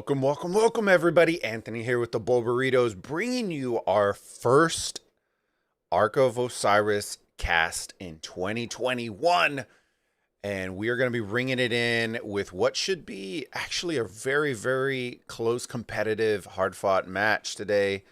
Welcome, everybody. Anthony here with the Bulbaritos, bringing you our first Ark of Osiris cast in 2021. And we are going to be ringing it in with what should be actually a very, very close, competitive, hard-fought match today.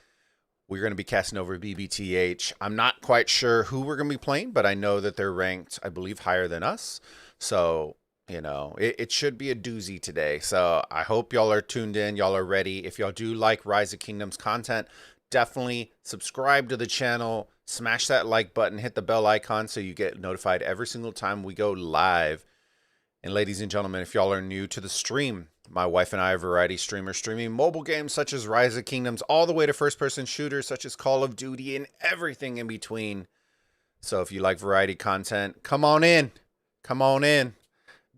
We're going to be casting over BBTH. I'm not quite sure who we're going to be playing, but I know that they're ranked, I believe, higher than us. So you know, it should be a doozy today. So I hope y'all are tuned in. Y'all are ready. If y'all do like Rise of Kingdoms content, definitely subscribe to the channel. Smash that like button. Hit the bell icon so you get notified every single time we go live. And ladies and gentlemen, if y'all are new to the stream, my wife and I are variety streamers streaming mobile games such as Rise of Kingdoms, all the way to first-person shooters such as Call of Duty and everything in between. So if you like variety content, come on in. Come on in.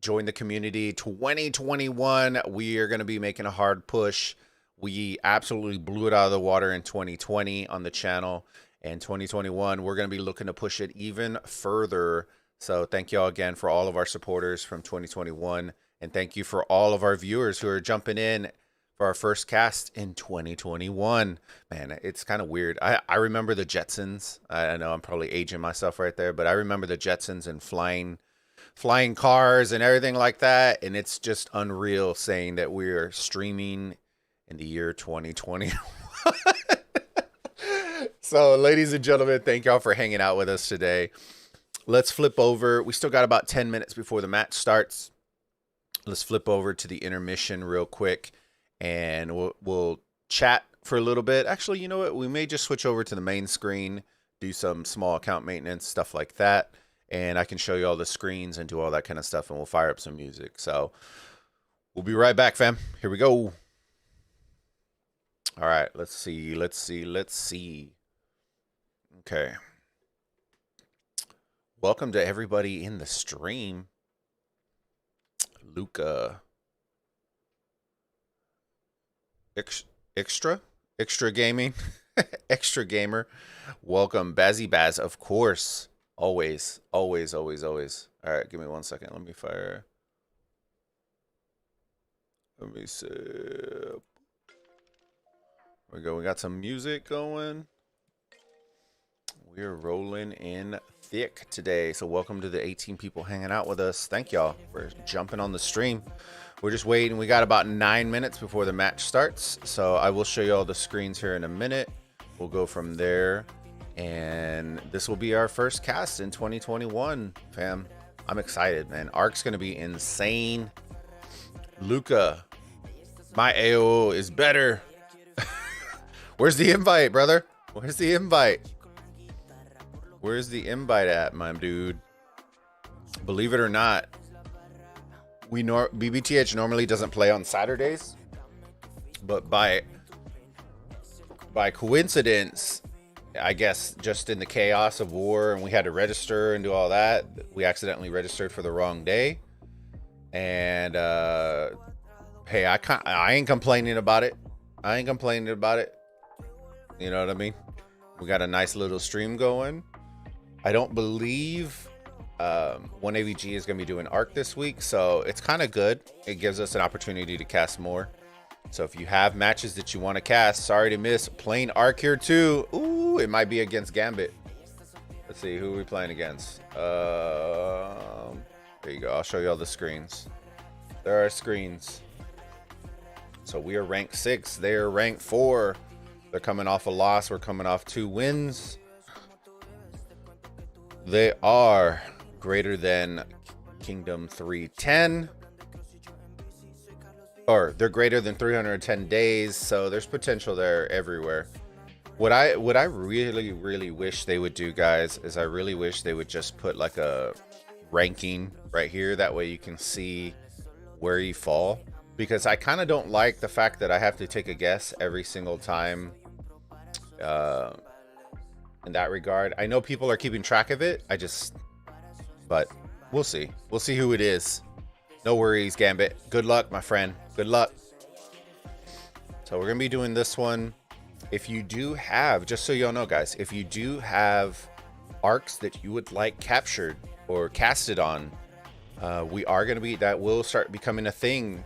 Join the community. 2021, we are going to be making a hard push. We absolutely blew it out of the water in 2020 on the channel. And 2021, we're going to be looking to push it even further. So thank y'all again for all of our supporters from 2021. And thank you for all of our viewers who are jumping in for our first cast in 2021. Man, it's kind of weird. I remember the Jetsons. I know I'm probably aging myself right there, but I remember the Jetsons and flying cars and everything like that, and it's just unreal saying that we're streaming in the year 2020. So ladies and gentlemen, thank y'all for hanging out with us today. Let's flip over. We still got about 10 minutes before the match starts. Let's flip over to the intermission real quick, and we'll chat for a little bit. Actually, you know what, we may just switch over to the main screen, do some small account maintenance, stuff like that. And I can show you all the screens and do all that kind of stuff, and we'll fire up some music. So we'll be right back, fam. Here we go. All right, let's see. Okay. Welcome to everybody in the stream. Luca. Extra gaming. Extra gamer. Welcome. Bazzy Baz, of course. Always. All right, give me 1 second. Let me fire. Let me see. There we go. We got some music going. We're rolling in thick today. So welcome to the 18 people hanging out with us. Thank y'all for jumping on the stream. We're just waiting. We got about 9 minutes before the match starts. So I will show you all the screens here in a minute. We'll go from there. And this will be our first cast in 2021, fam. I'm excited, man. Ark's going to be insane. Luca, my AO is better. Where's the invite, brother? Where's the invite? Where's the invite at, my dude? Believe it or not, BBTH normally doesn't play on Saturdays, but by coincidence, I guess just in the chaos of war, and we had to register and do all that, we accidentally registered for the wrong day. And hey, I ain't complaining about it. You know what I mean? We got a nice little stream going. I don't believe 1AVG is going to be doing Ark this week, so it's kind of good. It gives us an opportunity to cast more. So if you have matches that you want to cast, sorry to miss, playing Ark here too. Ooh, it might be against Gambit. Let's see, who are we playing against? There you go. I'll show you all the screens. There are screens. So we are ranked 6. They are ranked 4. They're coming off a loss. We're coming off 2 wins. They are greater than Kingdom 310. Or they're greater than 310 days, so there's potential there everywhere. What I really wish they would do, guys, is I really wish they would just put like a ranking right here. That way you can see where you fall. Because I kind of don't like the fact that I have to take a guess every single time in that regard. I know people are keeping track of it. But we'll see. We'll see who it is. No worries, Gambit. Good luck, my friend. Good luck. So we're going to be doing this one. If you do have, just so y'all know, guys, if you do have arcs that you would like captured or casted on, we are going to be, that will start becoming a thing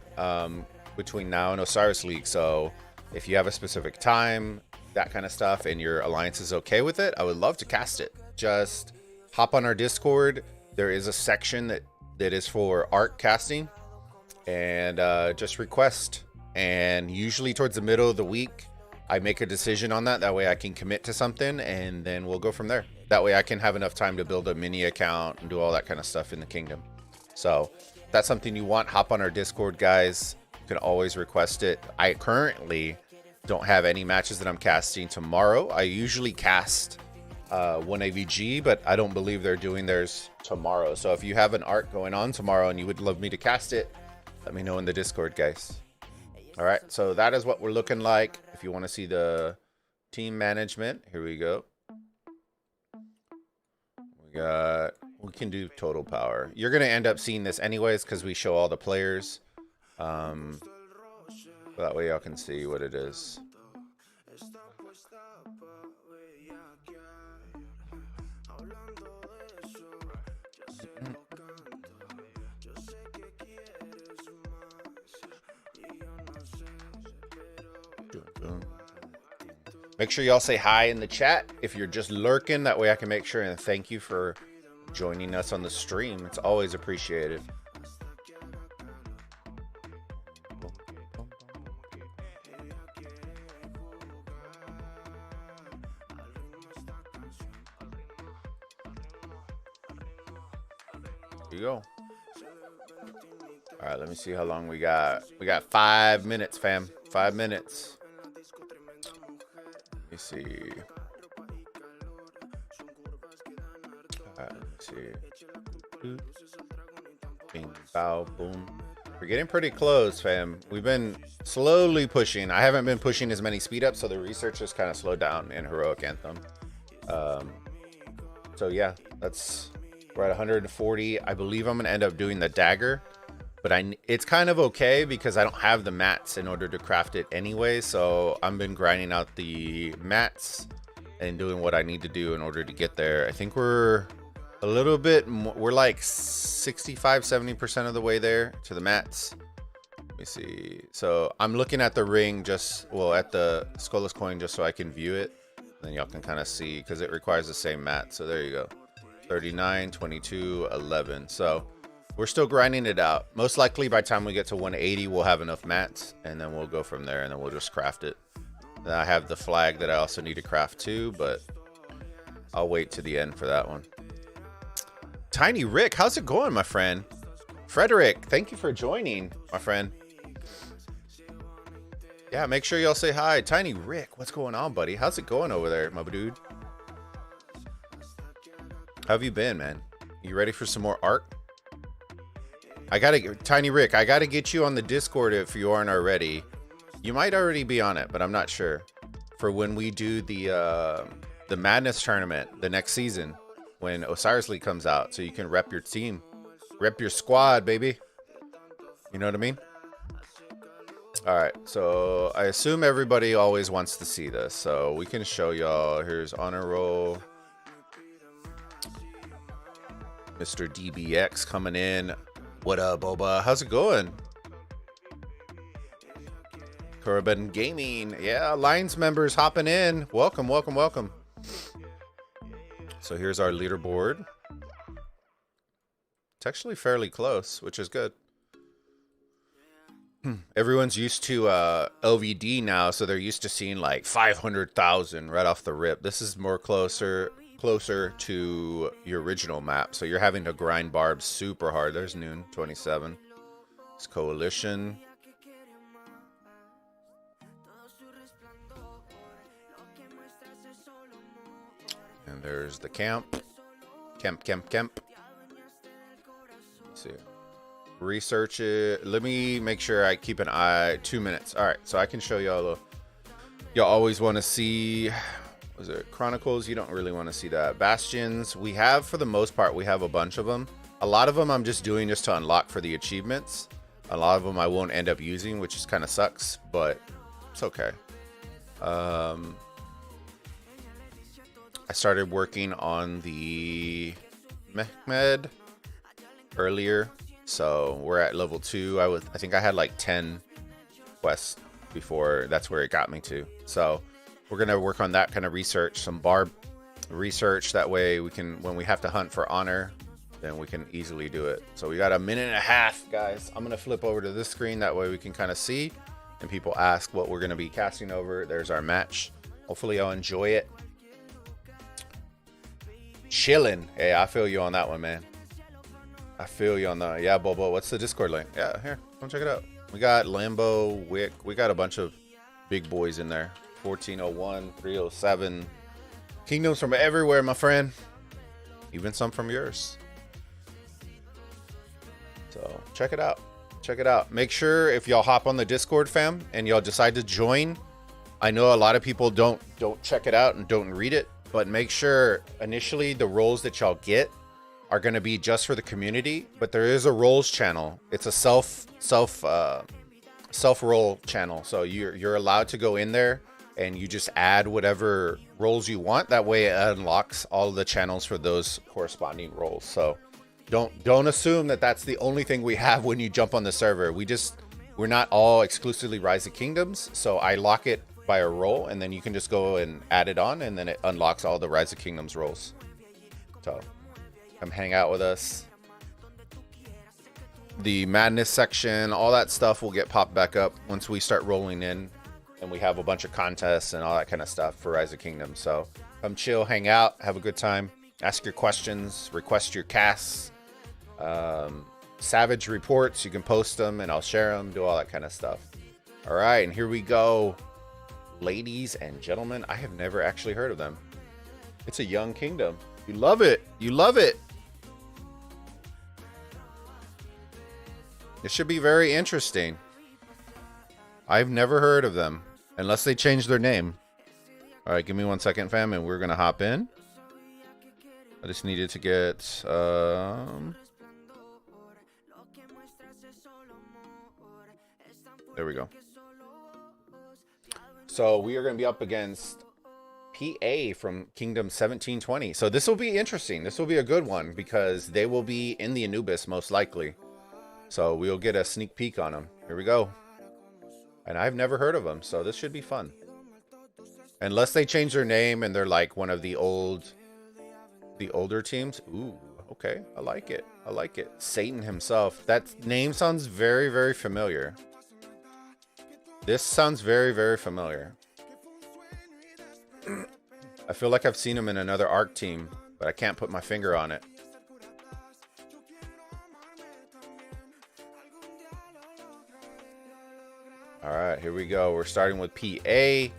between now and Osiris League. So if you have a specific time, that kind of stuff, and your alliance is okay with it, I would love to cast it. Just hop on our Discord. There is a section that is for Ark casting, and just request. And usually towards the middle of the week, I make a decision on that. That way I can commit to something, and then we'll go from there. That way I can have enough time to build a mini account and do all that kind of stuff in the kingdom. So if that's something you want, hop on our Discord, guys. You can always request it. I currently don't have any matches that I'm casting tomorrow. I usually cast 1AVG, but I don't believe they're doing theirs tomorrow. So if you have an Ark going on tomorrow and you would love me to cast it, let me know in the Discord, guys. All right, so that is what we're looking like. If you want to see the team management, here we go. We can do total power. You're going to end up seeing this anyways because we show all the players. That way y'all can see what it is. Make sure y'all say hi in the chat if you're just lurking. That way I can make sure and thank you for joining us on the stream. It's always appreciated. Here you go. All right, let me see how long we got. We got 5 minutes, fam. 5 minutes. Let me see. All right, let me see. Bing, bow, boom. We're getting pretty close, fam. We've been slowly pushing. I haven't been pushing as many speed ups, so the research has kind of slowed down in Heroic Anthem. So yeah, we're at 140. I believe I'm gonna end up doing the dagger, but it's kind of okay because I don't have the mats in order to craft it anyway. So I've been grinding out the mats and doing what I need to do in order to get there. I think we're a little bit more, we're like 65-70% of the way there to the mats. Let me see. So I'm looking at the ring at the Skullus coin just so I can view it. Then y'all can kind of see because it requires the same mat. So there you go. 39, 22, 11. So we're still grinding it out. Most likely by the time we get to 180, we'll have enough mats, and then we'll go from there, and then we'll just craft it. Then I have the flag that I also need to craft too, but I'll wait to the end for that one. Tiny Rick, how's it going, my friend? Frederick, thank you for joining, my friend. Yeah, make sure y'all say hi. Tiny Rick, what's going on, buddy? How's it going over there, my dude? How have you been, man? You ready for some more Ark? Tiny Rick, I gotta get you on the Discord if you aren't already. You might already be on it, but I'm not sure. For when we do the Madness tournament the next season, when Osiris League comes out, so you can rep your team, rep your squad, baby. You know what I mean? All right, so I assume everybody always wants to see this, so we can show y'all. Here's honor roll. Mr. DBX coming in. What up, Bulba? How's it going? Corbin Gaming. Yeah, Alliance members hopping in. Welcome, welcome, welcome. So here's our leaderboard. It's actually fairly close, which is good. Everyone's used to LVD now, so they're used to seeing like 500,000 right off the rip. This is more closer to your original map, so you're having to grind barbs super hard. There's noon 27. It's coalition. And there's the camp. Camp. Let's see. Research it. Let me make sure I keep an eye. 2 minutes. All right, so I can show y'all. Y'all always want to see. Was it Chronicles? You don't really want to see that. Bastions. We have, for the most part, we have a bunch of them. A lot of them I'm just doing just to unlock for the achievements. A lot of them I won't end up using, which is kind of sucks, but it's okay. I started working on the Mehmed earlier, so we're at level 2. I think I had like 10 quest before. That's where it got me to. So we're going to work on that kind of research, some barb research. That way we can, when we have to hunt for honor, then we can easily do it. So we got a minute and a half, guys. I'm going to flip over to this screen. That way we can kind of see, and people ask what we're going to be casting over. There's our match. Hopefully y'all enjoy it. Chilling. Hey, I feel you on that one, man. I feel you on that. Yeah, Bulba, what's the Discord link? Yeah, here, come check it out. We got Lambo, Wick. We got a bunch of big boys in there. 1401, 307. Kingdoms from everywhere, my friend. Even some from yours. So check it out. Check it out. Make sure if y'all hop on the Discord, fam, and y'all decide to join. I know a lot of people don't check it out and don't read it, but make sure initially the roles that y'all get are going to be just for the community. But there is a roles channel. It's a self role channel. So you're allowed to go in there and you just add whatever roles you want. That way it unlocks all of the channels for those corresponding roles. So don't assume that that's the only thing we have when you jump on the server. We're not all exclusively Rise of Kingdoms. So I lock it by a role, and then you can just go and add it on, and then it unlocks all the Rise of Kingdoms roles. So come hang out with us. The madness section, all that stuff will get popped back up once we start rolling in, and we have a bunch of contests and all that kind of stuff for Rise of Kingdoms. So come chill, hang out, have a good time, ask your questions, request your casts, savage reports. You can post them and I'll share them, do all that kind of stuff. All right, and here we go. Ladies and gentlemen, I have never actually heard of them. It's a young kingdom. You love it. You love it. It should be very interesting. I've never heard of them unless they change their name. All right, give me 1 second, fam, and we're going to hop in. I just needed to get there we go. So we are going to be up against PA from Kingdom 1720. So this will be interesting. This will be a good one because they will be in the Anubis most likely. So we'll get a sneak peek on them. Here we go. And I've never heard of them, so this should be fun. Unless they change their name and they're like one of the older teams. Ooh, okay. I like it. I like it. Satan himself. That name sounds very, very familiar. This sounds very, very familiar. I feel like I've seen him in another Ark team, but I can't put my finger on it. All right, here we go. We're starting with PA.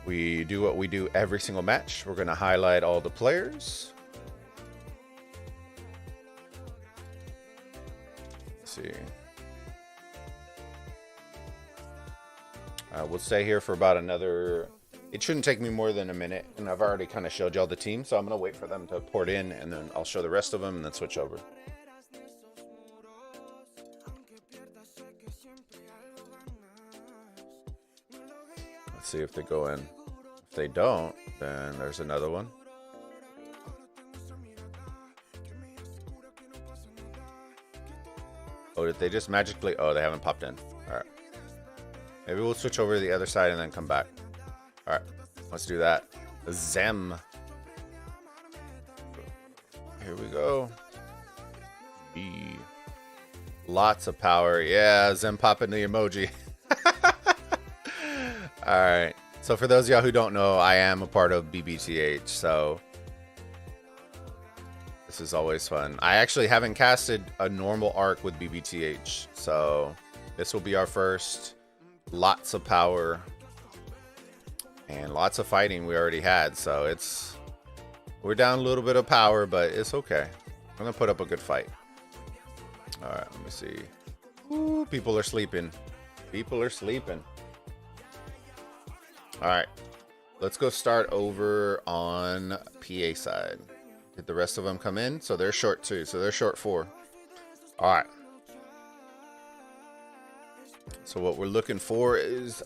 We do what we do every single match. We're going to highlight all the players. Let's see. We'll stay here for about another... It shouldn't take me more than a minute, and I've already kind of showed y'all the team, so I'm going to wait for them to port in, and then I'll show the rest of them, and then switch over. Let's see if they go in. If they don't, then there's another one. Oh, did they just magically... Oh, they haven't popped in. All right. Maybe we'll switch over to the other side and then come back. All right, let's do that. Zem. Here we go. B. Lots of power. Yeah, Zem popping the emoji. All right. So for those of y'all who don't know, I am a part of BBTH. So this is always fun. I actually haven't casted a normal Ark with BBTH. So this will be our first. Lots of power and lots of fighting we already had, so we're down a little bit of power, but it's okay. I'm gonna put up a good fight. All right, let me see. Ooh, people are sleeping. People are sleeping. All right, let's go start over on PA side. Did the rest of them come in? So they're short 2, so they're short 4. All right. So what we're looking for is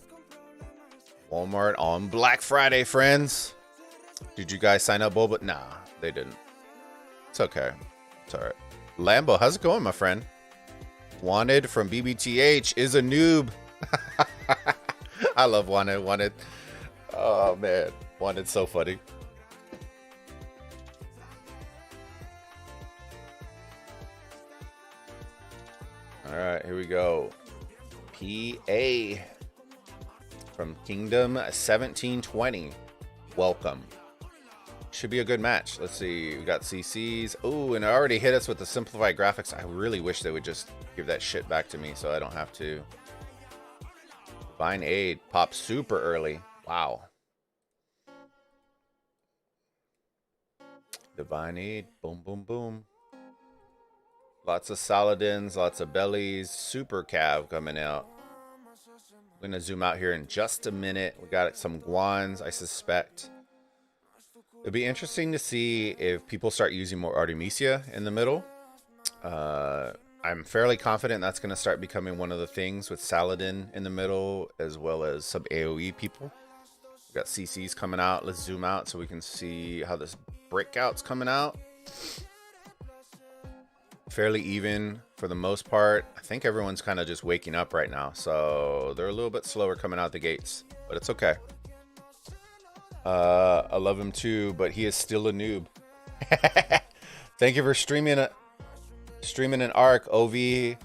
Walmart on Black Friday, friends. Did you guys sign up, Bulba? Nah, they didn't. It's okay. It's all right. Lambo, how's it going, my friend? Wanted from BBTH is a noob. I love Wanted. Wanted. Oh man, Wanted's so funny. All right, here we go. PA from Kingdom 1720. Welcome. Should be a good match. Let's see. We got CCs. Oh, and it already hit us with the simplified graphics. I really wish they would just give that shit back to me so I don't have to. Divine Aid popped super early. Wow. Divine Aid. Boom, boom, boom. Lots of Saladins, lots of bellies. Super Cav coming out. I'm going to zoom out here in just a minute. We got some Guans, I suspect. It'd be interesting to see if people start using more Artemisia in the middle. I'm fairly confident that's going to start becoming one of the things with Saladin in the middle, as well as some AoE people. We got CCs coming out. Let's zoom out so we can see how this breakout's coming out. Fairly even for the most part. I think everyone's kind of just waking up right now, so they're a little bit slower coming out the gates, but it's okay. I love him too, but he is still a noob. Thank you for streaming an Ark. OV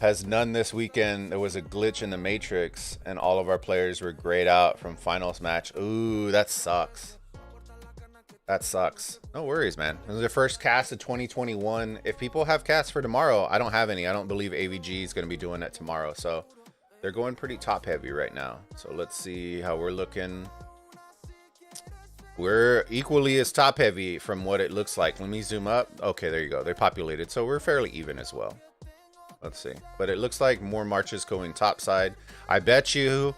has none this weekend. There was a glitch in the Matrix, and all of our players were grayed out from finals match. Ooh, that sucks. That sucks. No worries, man. This is their first cast of 2021. If people have casts for tomorrow, I don't have any. I don't believe AVG is going to be doing it tomorrow, so they're going pretty top heavy right now. So let's see how we're looking. We're equally as top heavy from what it looks like. Let me zoom up. Okay, there you go. They're populated, so we're fairly even as well. Let's see. But it looks like more marches going top side. I bet you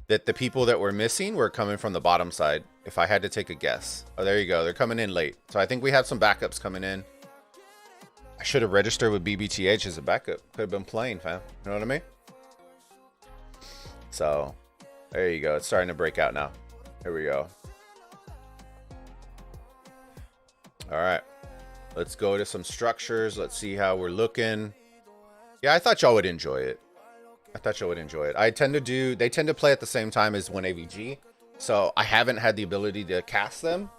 that the people that were missing were coming from the bottom side, if I had to take a guess. Oh, there you go. They're coming in late. So I think we have some backups coming in. I should have registered with BBTH as a backup. Could have been playing, fam. You know what I mean? So there you go. It's starting to break out now. Here we go. All right, let's go to some structures. Let's see how we're looking. Yeah, I thought y'all would enjoy it. They tend to play at the same time as 1AVG. So I haven't had the ability to cast them,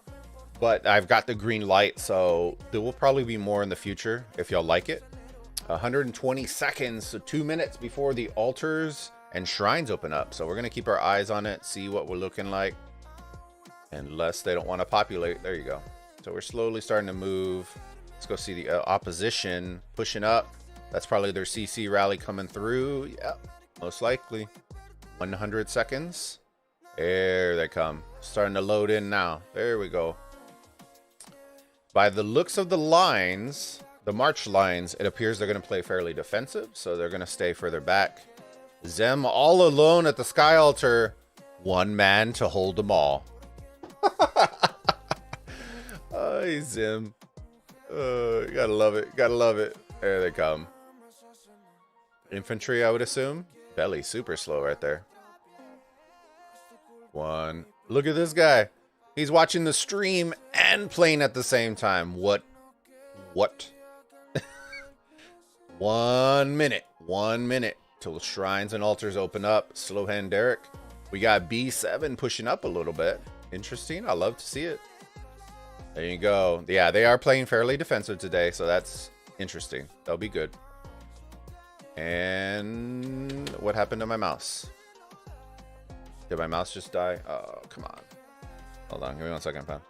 but I've got the green light. So there will probably be more in the future if y'all like it. 120 seconds, so 2 minutes before the altars and shrines open up. So we're going to keep our eyes on it, see what we're looking like. Unless they don't want to populate. There you go. So we're slowly starting to move. Let's go see the opposition pushing up. That's probably their CC rally coming through. Yeah, most likely. 100 seconds. There they come. Starting to load in now. There we go. By the looks of the lines, the march lines, it appears they're going to play fairly defensive. So they're going to stay further back. Zem all alone at the Sky Altar. One man to hold them all. Hey, Zim. You gotta love it. Gotta love it. There they come. Infantry, I would assume. Belly, super slow right there. One. Look at this guy. He's watching the stream and playing at the same time. What? 1 minute. 1 minute till shrines and altars open up. Slow hand Derek. We got B7 pushing up a little bit. Interesting. I love to see it. There you go. Yeah, they are playing fairly defensive today, so that's interesting. That'll be good. And what happened to my mouse? Did my mouse just die? Oh, come on. Hold on. Give me 1 second, pal.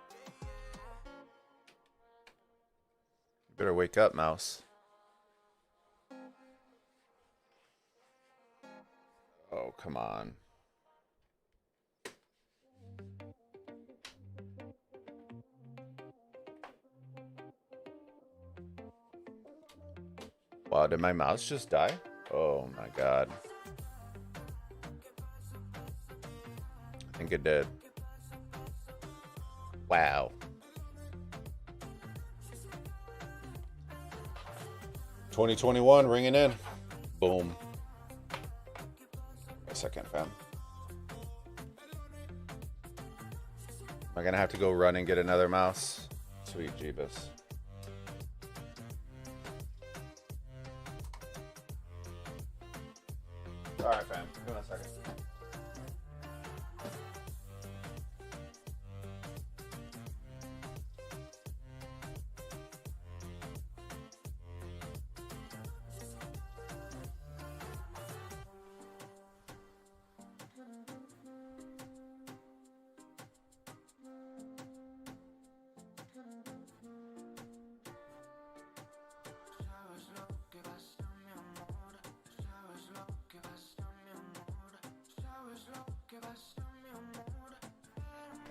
You better wake up, mouse. Oh, come on. Wow, did my mouse just die? Oh my god. I think it did. Wow. 2021 ringing in. Boom. A second, fam. Am I gonna have to go run and get another mouse? Sweet Jeebus.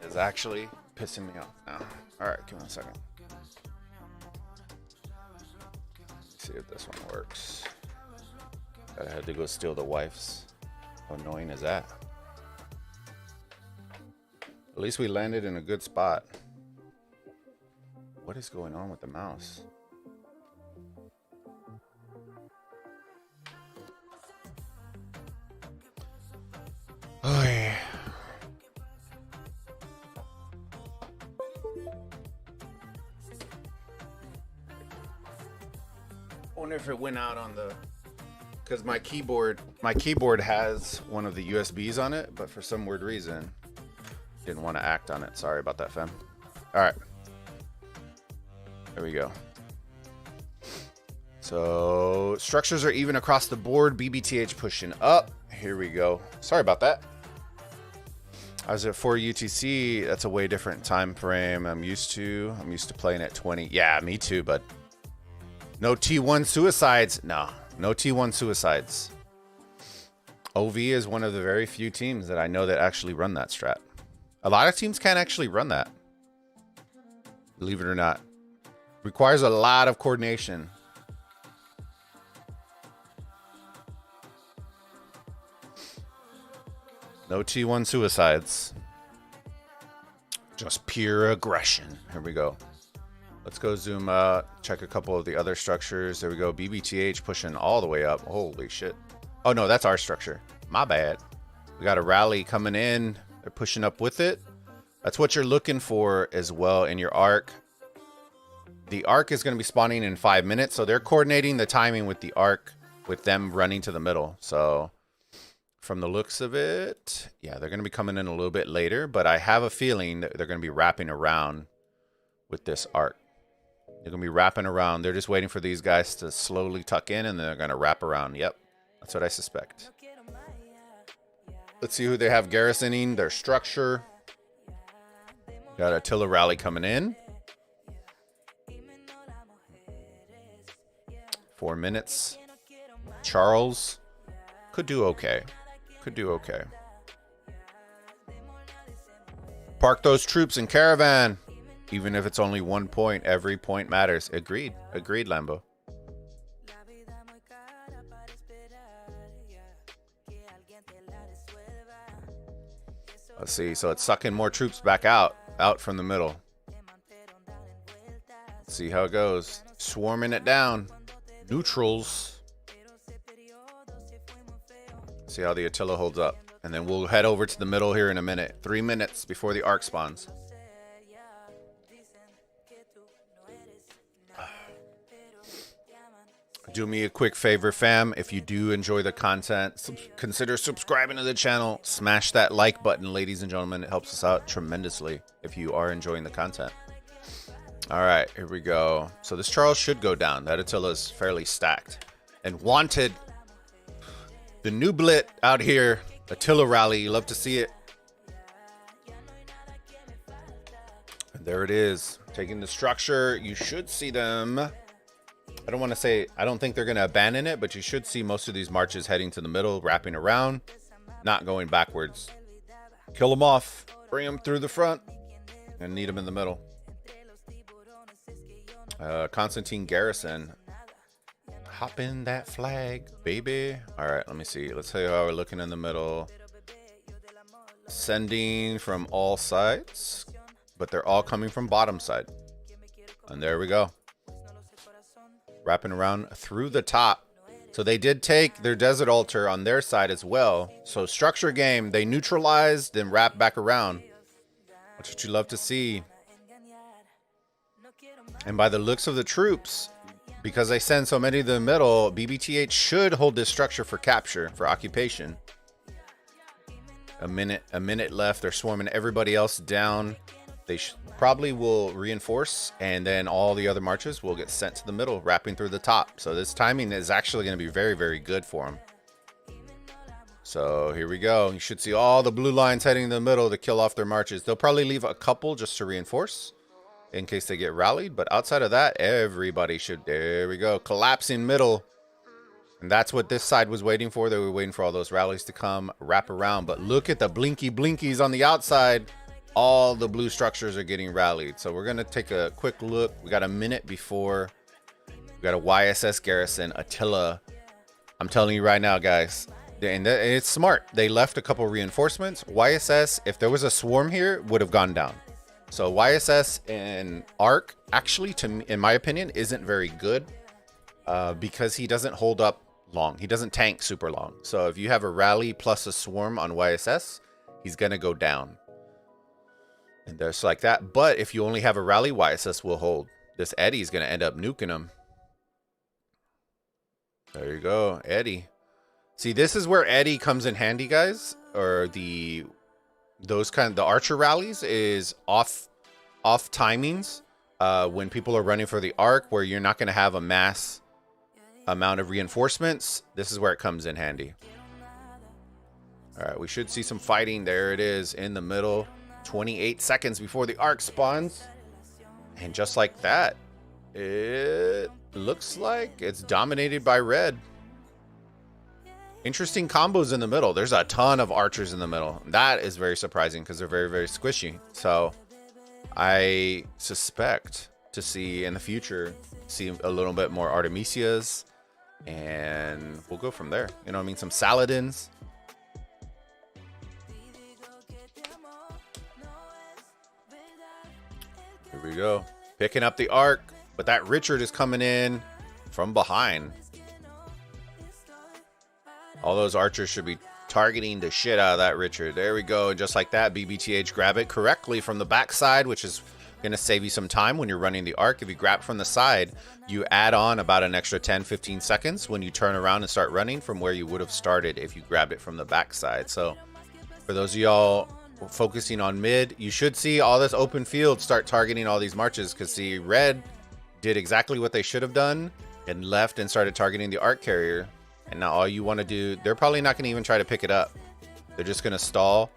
It's actually pissing me off now. Alright, give me a second. Let's see if this one works. I had to go steal the wife's. How annoying is that? At least we landed in a good spot. What is going on with the mouse? Oh yeah. I wonder if it went out on the, because my keyboard has one of the USBs on it, but for some weird reason didn't want to act on it. Sorry about that, fam. All right, there we go. So structures are even across the board. BBTH pushing up. Here we go. Sorry about that. I was at 4 UTC. That's a way different time frame. I'm used to playing at 20. Yeah, me too, but no T1 suicides. No T1 suicides. OV is one of the very few teams that I know that actually run that strat. A lot of teams can't actually run that. Believe it or not. Requires a lot of coordination. No T1 suicides. Just pure aggression. Here we go. Let's go zoom out. Check a couple of the other structures. There we go. BBTH pushing all the way up. Holy shit. Oh no, that's our structure. My bad. We got a rally coming in. They're pushing up with it. That's what you're looking for as well in your Ark. The Ark is going to be spawning in 5 minutes. So they're coordinating the timing with the Ark with them running to the middle. So from the looks of it, yeah, they're going to be coming in a little bit later, but I have a feeling that they're going to be wrapping around with this Ark. They're going to be wrapping around. They're just waiting for these guys to slowly tuck in, and then they're going to wrap around. Yep, that's what I suspect. Let's see who they have garrisoning their structure. Got Attila rally coming in. 4 minutes. Charles could do okay. Could do okay. Park those troops in caravan. Even if it's only 1 point, every point matters. Agreed. Agreed, Lambo. Let's see. So it's sucking more troops back out from the middle. Let's see how it goes. Swarming it down. Neutrals. See how the Attila holds up. And then we'll head over to the middle here in a minute. 3 minutes before the Ark spawns. Do me a quick favor, fam. If you do enjoy the content, consider subscribing to the channel. Smash that like button, ladies and gentlemen. It helps us out tremendously if you are enjoying the content. All right, here we go. So this Charles should go down. That Attila is fairly stacked. And wanted, the new blit out here, Attila rally. You love to see it. And there it is. Taking the structure. You should see them. I don't want to say, I don't think they're going to abandon it, but you should see most of these marches heading to the middle, wrapping around, not going backwards. Kill them off. Bring them through the front. And need them in the middle. Constantine Garrison. Hop in that flag, baby. All right, let me see. Let's see how we're looking in the middle. Sending from all sides, but they're all coming from bottom side. And there we go. Wrapping around through the top. So they did take their desert altar on their side as well. So structure game, they neutralized and wrapped back around. That's what you love to see. And by the looks of the troops, because they send so many to the middle, BBTH should hold this structure for capture, for occupation. A minute left. They're swarming everybody else down. They probably will reinforce, and then all the other marches will get sent to the middle, wrapping through the top. So this timing is actually going to be very, very good for them. So here we go. You should see all the blue lines heading in the middle to kill off their marches. They'll probably leave a couple just to reinforce in case they get rallied. But outside of that, everybody should, there we go, collapsing middle. And that's what this side was waiting for. They were waiting for all those rallies to come, wrap around. But look at the blinky blinkies on the outside. All the blue structures are getting rallied. So we're going to take a quick look. We got a minute before. We got a YSS Garrison, Attila. I'm telling you right now, guys. And it's smart. They left a couple reinforcements. YSS, if there was a swarm here, would have gone down. So YSS and Ark, actually, to me, in my opinion, isn't very good because he doesn't hold up long. He doesn't tank super long. So if you have a rally plus a swarm on YSS, he's going to go down. And there's like that. But if you only have a rally, YSS will hold. This Eddie's going to end up nuking him. There you go, Eddie. See, this is where Eddie comes in handy, guys. Or the archer rallies is off timings when people are running for the Ark, where you're not going to have a mass amount of reinforcements. This is where it comes in handy. All right, we should see some fighting. There it is in the middle. 28 seconds before the Ark spawns. And just like that, it looks like it's dominated by red. Interesting combos in the middle. There's a ton of archers in the middle. That is very surprising because they're very, very squishy. So I suspect to see in the future, see a little bit more Artemisias, and we'll go from there. You know what I mean? Some Saladins. Here we go. Picking up the Ark, but that Richard is coming in from behind. All those archers should be targeting the shit out of that Richard. There we go. And just like that, BBTH grab it correctly from the backside, which is going to save you some time when you're running the Ark. If you grab from the side, you add on about an extra 10-15 seconds when you turn around and start running from where you would have started if you grabbed it from the backside. So for those of y'all focusing on mid, you should see all this open field start targeting all these marches, because see, red did exactly what they should have done and left and started targeting the Ark carrier. And now all you want to do, they're probably not going to even try to pick it up. They're just going to stall,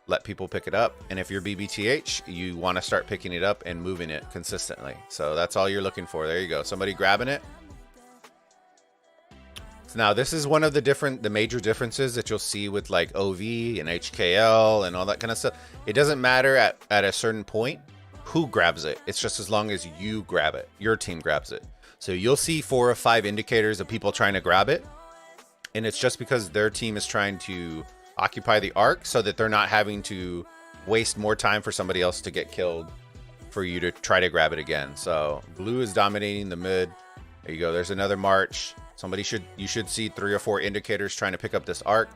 let people pick it up. And if you're BBTH, you want to start picking it up and moving it consistently. So that's all you're looking for. There you go. Somebody grabbing it. Now, this is one of the major differences that you'll see with like OV and HKL and all that kind of stuff. It doesn't matter at a certain point who grabs it. It's just as long as you grab it, your team grabs it. So you'll see 4 or 5 indicators of people trying to grab it. And it's just because their team is trying to occupy the Ark so that they're not having to waste more time for somebody else to get killed for you to try to grab it again. So blue is dominating the mid. There you go. There's another march. You should see 3 or 4 indicators trying to pick up this Ark.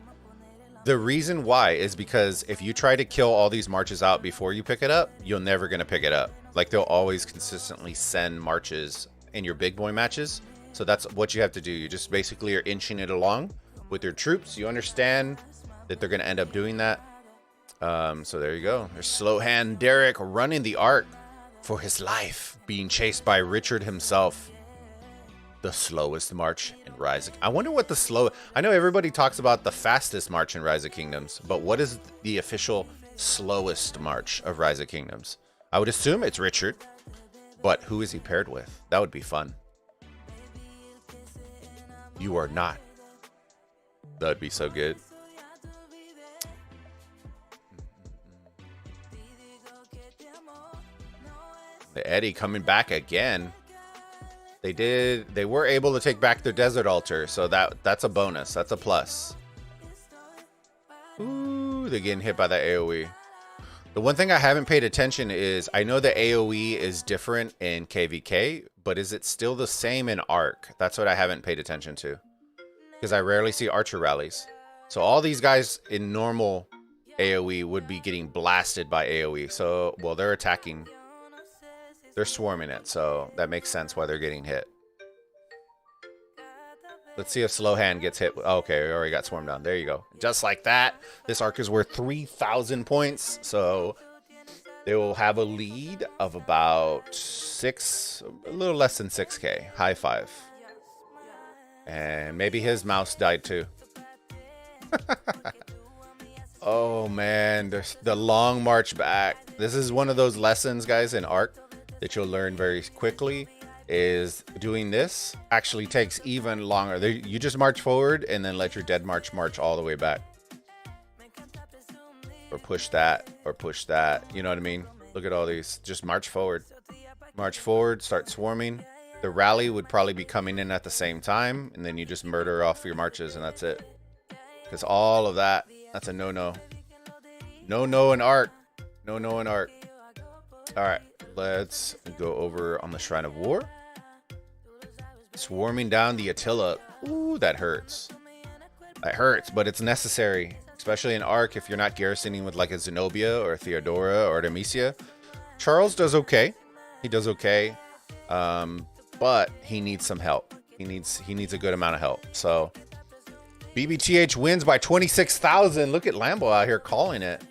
The reason why is because if you try to kill all these marches out before you pick it up, you're never going to pick it up. Like, they'll always consistently send marches in your big boy matches. So that's what you have to do. You just basically are inching it along with your troops. You understand that they're going to end up doing that. So there you go. There's slow hand Derek running the Ark for his life, being chased by Richard himself. The slowest march in Rise of... I wonder what the slow... I know everybody talks about the fastest march in Rise of Kingdoms, but what is the official slowest march of Rise of Kingdoms? I would assume it's Richard, but who is he paired with? That would be fun. You are not. That'd be so good. The Eddie coming back again. They were able to take back their desert altar, so that's a bonus. That's a plus. Ooh, they're getting hit by that AoE. The one thing I haven't paid attention is, I know the AoE is different in KVK, but is it still the same in Ark? That's what I haven't paid attention to, because I rarely see archer rallies. So all these guys in normal AoE would be getting blasted by AoE. So, well, they're attacking. They're swarming it, so that makes sense why they're getting hit. Let's see if slow hand gets hit. Okay, we already got swarmed down. There you go. Just like that. This Ark is worth 3,000 points, so they will have a lead of about a little less than 6K. High five. And maybe his mouse died too. Oh man, the long march back. This is one of those lessons, guys, in Ark that you'll learn very quickly. is doing this actually takes even longer. You just march forward and then let your dead march all the way back. Or push that, you know what I mean? Look at all these. Just march forward, start swarming. The rally would probably be coming in at the same time, and then you just murder off your marches, and that's it. Because all of that, that's a no-no. No-no in Ark. No-no in Ark. All right, let's go over on the Shrine of War. Swarming down the Attila. Ooh, that hurts. That hurts, but it's necessary. Especially in Ark, if you're not garrisoning with like a Zenobia or a Theodora or Artemisia. Charles does okay. He does okay. But he needs some help. He needs a good amount of help. So BBTH wins by 26,000. Look at Lambo out here calling it.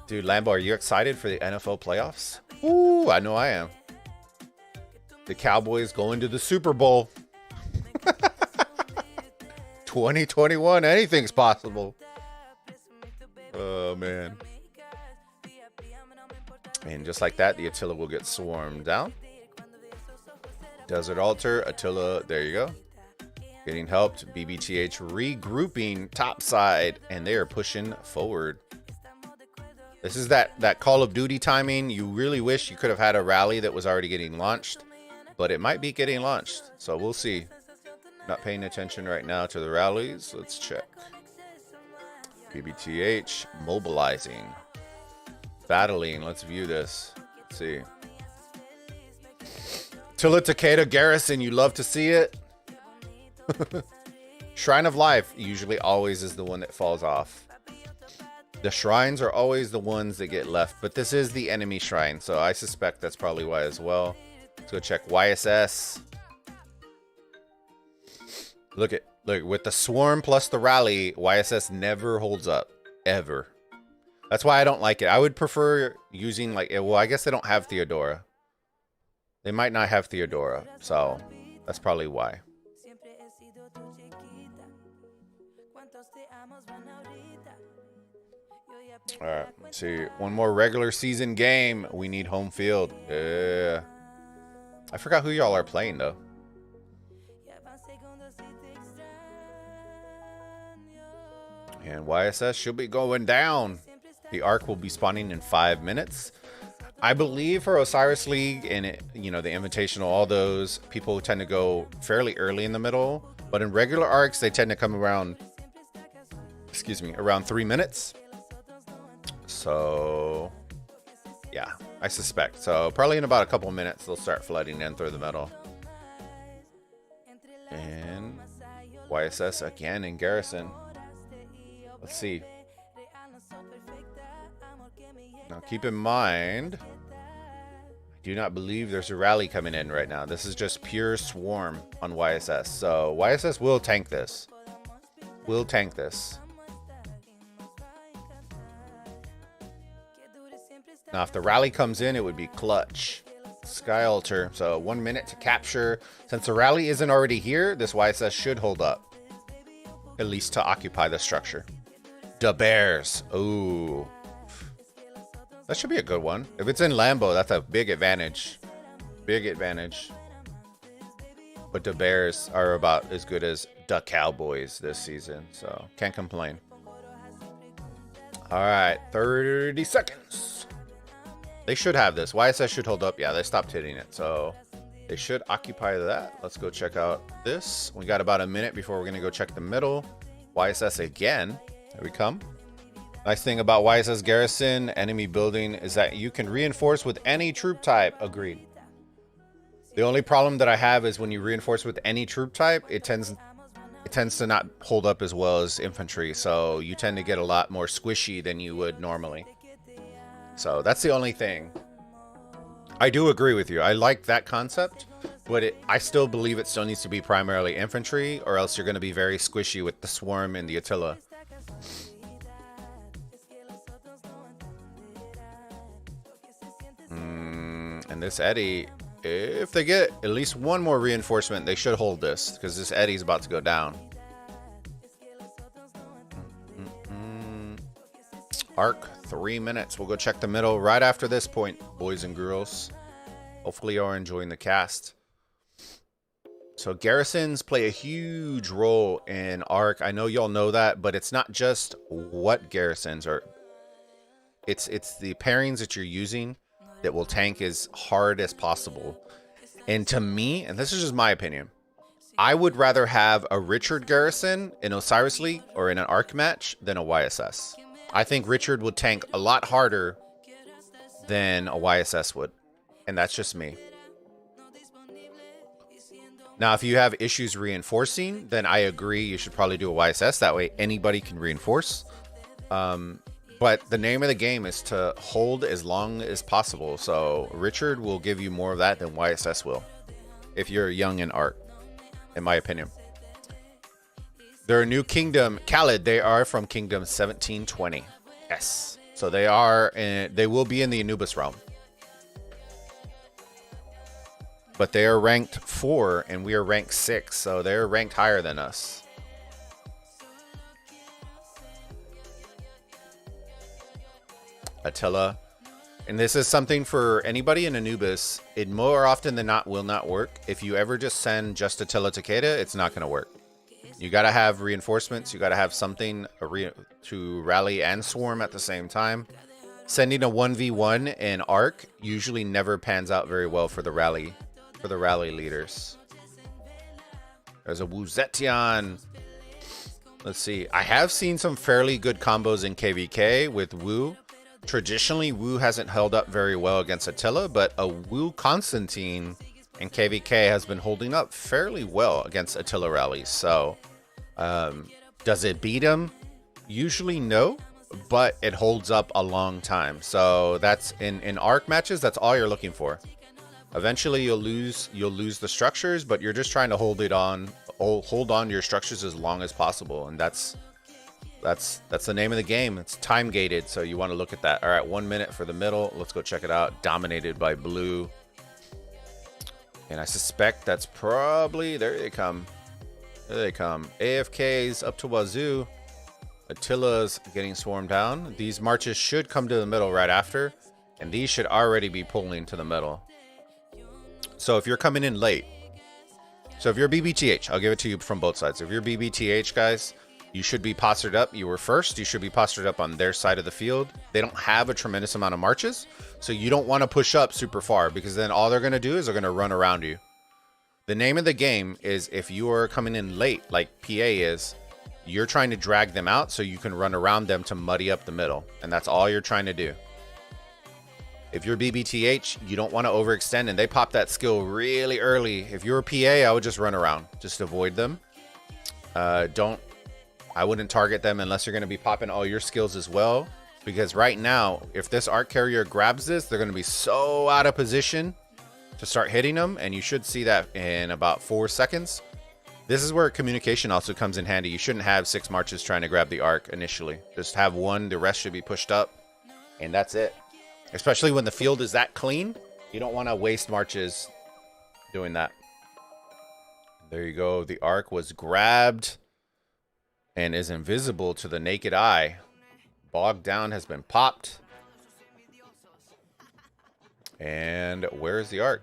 Dude, Lambo, are you excited for the NFL playoffs? Ooh, I know I am. The Cowboys going to the Super Bowl. 2021, anything's possible. Oh, man. And just like that, the Attila will get swarmed down. Desert Altar, Attila, there you go. Getting helped. BBTH regrouping topside, and they are pushing forward. This is that Call of Duty timing. You really wish you could have had a rally that was already getting launched, but it might be getting launched. So we'll see. Not paying attention right now to the rallies. Let's check. BBTH mobilizing. Battling. Let's view this. Let's see. Attila Takeda Garrison. You love to see it. Shrine of Life usually always is the one that falls off. The shrines are always the ones that get left, but this is the enemy shrine, so I suspect that's probably why as well. Let's go check YSS. Look with the swarm plus the rally, YSS never holds up ever. That's why I don't like it. I would prefer using like, well, I guess they don't have Theodora. They might not have Theodora, so that's probably why. All right, let's see. One more regular season game. We need home field. Yeah. I forgot who y'all are playing, though. And YSS should be going down. The Ark will be spawning in 5 minutes. I believe for Osiris League and, you know, the Invitational, all those, people tend to go fairly early in the middle. But in regular Arks, they tend to come around, around 3 minutes. So, yeah, I suspect. So probably in about a couple minutes, they'll start flooding in through the middle. And YSS again in garrison. Let's see. Now keep in mind, I do not believe there's a rally coming in right now. This is just pure swarm on YSS. So YSS will tank this. Will tank this. Now, if the rally comes in, it would be clutch. Sky Altar. So 1 minute to capture. Since the rally isn't already here, this YSS should hold up. At least to occupy the structure. Da Bears. Ooh. That should be a good one. If it's in Lambo, that's a big advantage. Big advantage. But the Bears are about as good as the Cowboys this season. So, can't complain. All right. 30 seconds. They should have this. YSS should hold up. Yeah, they stopped hitting it. So they should occupy that. Let's go check out this. We got about a minute before we're going to go check the middle. YSS again. There we come. Nice thing about YSS Garrison, enemy building, is that you can reinforce with any troop type. Agreed. The only problem that I have is when you reinforce with any troop type, it tends to not hold up as well as infantry. So you tend to get a lot more squishy than you would normally. So that's the only thing. I do agree with you. I like that concept, but I still believe it still needs to be primarily infantry, or else you're going to be very squishy with the swarm and the Attila. And this Eddie, if they get at least one more reinforcement, they should hold this, because this Eddie's about to go down. Ark, 3 minutes. We'll go check the middle right after this point, boys and girls. Hopefully you're enjoying the cast. So garrisons play a huge role in Ark. I know y'all know that, but it's not just what garrisons are. It's the pairings that you're using that will tank as hard as possible. And to me, and this is just my opinion, I would rather have a Richard garrison in Osiris League or in an Ark match than a YSS. I think Richard would tank a lot harder than a YSS would. And that's just me. Now, if you have issues reinforcing, then I agree you should probably do a YSS. That way anybody can reinforce. But the name of the game is to hold as long as possible. So Richard will give you more of that than YSS will, if you're young in Ark, in my opinion. They're a new kingdom. Khalid, they are from Kingdom 1720. Yes. So they will be in the Anubis realm. But they are ranked 4 and we are ranked 6. So they're ranked higher than us. Attila. And this is something for anybody in Anubis. It more often than not will not work. If you ever just send just Attila Takeda, it's not going to work. You got to have reinforcements. You got to have something to rally and swarm at the same time. Sending a 1v1 in Ark usually never pans out very well for the rally leaders. There's a Wu-Zetian. Let's see. I have seen some fairly good combos in KVK with Wu. Traditionally, Wu hasn't held up very well against Attila, but a Wu Constantine in KVK has been holding up fairly well against Attila rallies. So, does it beat him? Usually no, but it holds up a long time. So that's in Ark matches, that's all you're looking for. Eventually you'll lose the structures, but you're just trying to hold on to your structures as long as possible. And that's the name of the game. It's time gated, so you want to look at that. All right, 1 minute for the middle. Let's go check it out. Dominated by blue. And I suspect that's probably, there they come. There they come. AFK's up to wazoo. Attila's getting swarmed down. These marches should come to the middle right after, and these should already be pulling to the middle. So if you're coming in late, so if you're BBTH, I'll give it to you from both sides. If you're BBTH, guys, you should be postured up. You were first. You should be postured up on their side of the field. They don't have a tremendous amount of marches, so you don't want to push up super far, because then all they're going to do is they're going to run around you. The name of the game is, if you are coming in late, like PA is, you're trying to drag them out so you can run around them to muddy up the middle. And that's all you're trying to do. If you're BBTH, you don't want to overextend, and they pop that skill really early. If you're a PA, I would just run around. Just avoid them. I wouldn't target them unless you're going to be popping all your skills as well. Because right now, if this Ark carrier grabs this, they're going to be so out of position to start hitting them. And you should see that in about 4 seconds. This is where communication also comes in handy. You shouldn't have 6 marches trying to grab the Ark initially. Just have 1. The rest should be pushed up. And that's it. Especially when the field is that clean. You don't want to waste marches doing that. There you go. The Ark was grabbed and is invisible to the naked eye. Bogged down has been popped. And where's the Ark?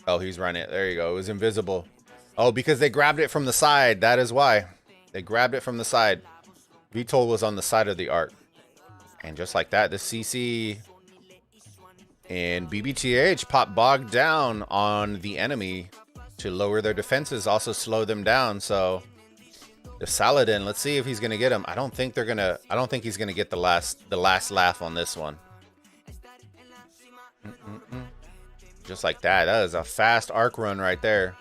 Oh, he's running it. There you go. It was invisible. Oh, because they grabbed it from the side. That is why. They grabbed it from the side. VTOL was on the side of the Ark. And just like that, the CC and BBTH pop bogged down on the enemy to lower their defenses, also slow them down. So the Saladin, let's see if he's gonna get him. I don't think he's gonna get the last laugh on this one. Just like that. That is a fast Ark run right there.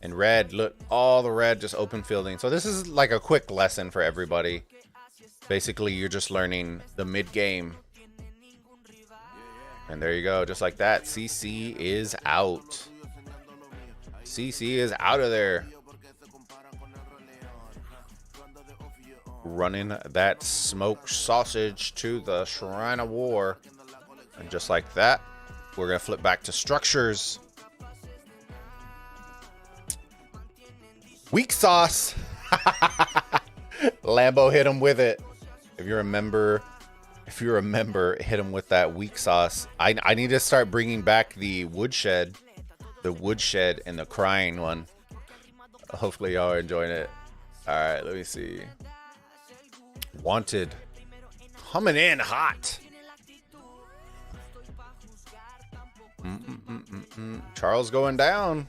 And red, look, all the red just open fielding. So this is like a quick lesson for everybody. Basically, you're just learning the mid-game. And there you go, just like that. CC is out. CC is out of there. Running that smoked sausage to the Shrine of War. And just like that, we're going to flip back to structures. Weak sauce. Lambo hit him with it. If you're a member, hit him with that weak sauce. I need to start bringing back the woodshed the woodshed and the crying one. Hopefully y'all are enjoying it. All right, let me see. Wanted. Coming in hot. Charles going down.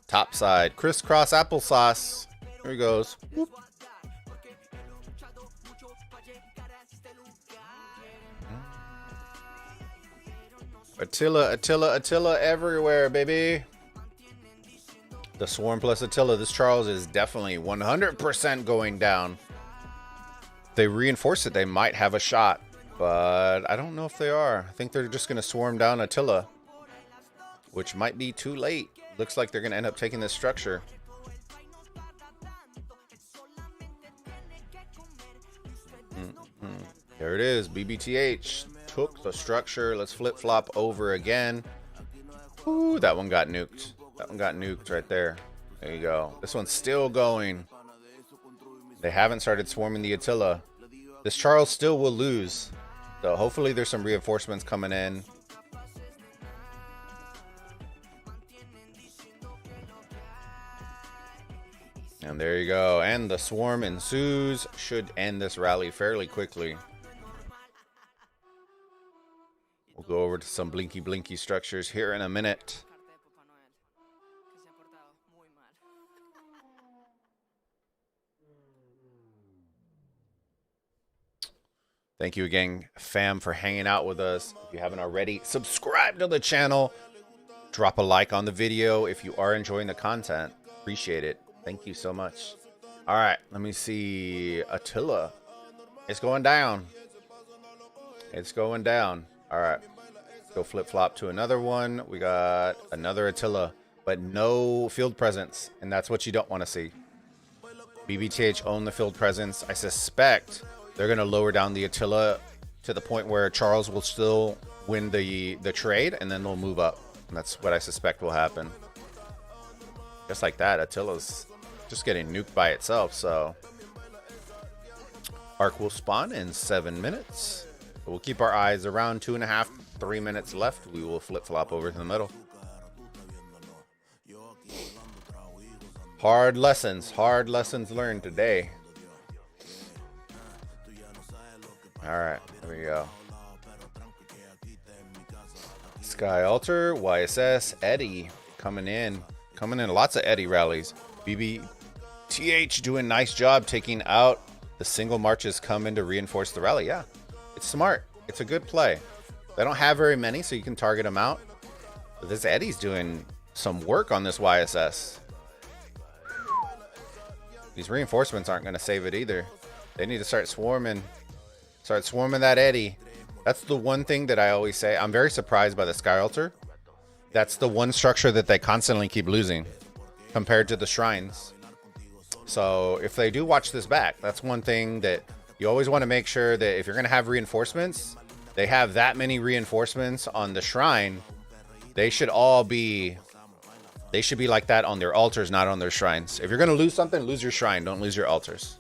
Top side. Crisscross applesauce. Here he goes. Whoop. Attila everywhere, baby. The Swarm plus Attila. This Charles is definitely 100% going down. If they reinforce it, they might have a shot. But I don't know if they are. I think they're just going to swarm down Attila, which might be too late. Looks like they're going to end up taking this structure. There it is. BBTH took the structure. Let's flip-flop over again. Ooh, that one got nuked. That one got nuked right there. There you go. This one's still going. They haven't started swarming the Attila. This Charles still will lose. So hopefully there's some reinforcements coming in. And there you go. And the swarm ensues. Should end this rally fairly quickly. We'll go over to some blinky structures here in a minute. Thank you again, fam, for hanging out with us. If you haven't already, subscribe to the channel. Drop a like on the video if you are enjoying the content. Appreciate it. Thank you so much. All right, let me see. Attila. It's going down. It's going down. All right. Let's go flip-flop to another one. We got another Attila, but no field presence, and that's what you don't want to see. BBTH own the field presence. I suspect they're going to lower down the Attila to the point where Charles will still win the trade, and then they'll move up. And that's what I suspect will happen. Just like that, Attila's just getting nuked by itself. So Ark will spawn in 7 minutes. We'll keep our eyes around 2.5, 3 minutes left. We will flip-flop over to the middle. Hard lessons learned today. All right, there we go. Sky Altar, YSS, Eddie coming in. Lots of Eddie rallies. BBTH doing a nice job taking out the single marches come in to reinforce the rally. Yeah, it's smart. It's a good play. They don't have very many, so you can target them out. But this Eddie's doing some work on this YSS. These reinforcements aren't going to save it either. They need to start swarming. Start swarming that Eddie. That's the one thing that I always say. I'm very surprised by the Sky Altar. That's the one structure that they constantly keep losing compared to the shrines. So if they do watch this back, that's one thing that you always want to make sure that if you're going to have reinforcements, they have that many reinforcements on the shrine. They should be like that on their altars, not on their shrines. If you're going to lose something, lose your shrine. Don't lose your altars.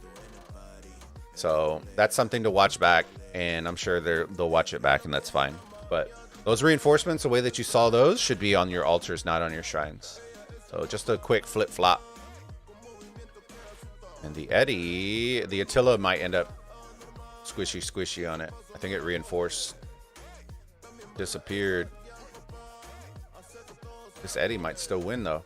So that's something to watch back, and I'm sure they'll watch it back, and that's fine. But those reinforcements, the way that you saw those, should be on your altars, not on your shrines. So just a quick flip-flop. And the Eddie, the Attila might end up squishy on it. I think it reinforced. Disappeared. This Eddie might still win, though.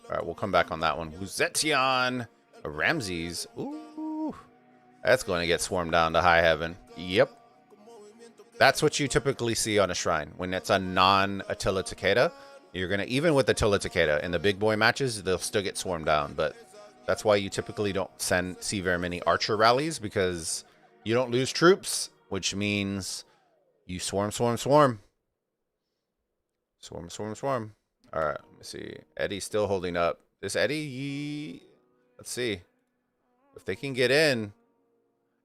All right, we'll come back on that one. Huzetion, Ramses. Ooh. That's going to get swarmed down to high heaven. Yep. That's what you typically see on a shrine. When it's a non-Attila Takeda, you're going to, even with Attila Takeda, in the big boy matches, they'll still get swarmed down. But that's why you typically don't see very many archer rallies, because you don't lose troops, which means you swarm. Swarm. All right, let me see. Eddie's still holding up. This Eddie, let's see. If they can get in,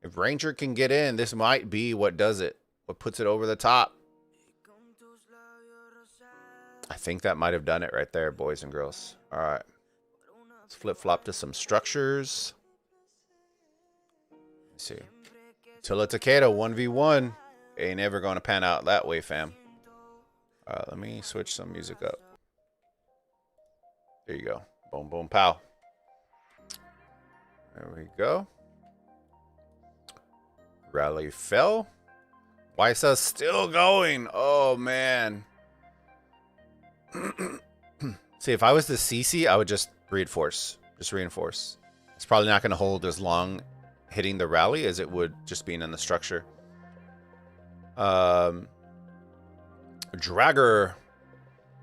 if Ranger can get in, this might be what does it. What puts it over the top. I think that might have done it right there, boys and girls. All right. Let's flip-flop to some structures. Let's see. Attila Takeda 1v1. Ain't ever going to pan out that way, fam. Let me switch some music up. There you go. Boom, boom, pow. There we go. Rally fell. YSS still going. Oh, man. See, if I was the CC, I would just reinforce. Just reinforce. It's probably not going to hold as long hitting the rally as it would just being in the structure. Dragger.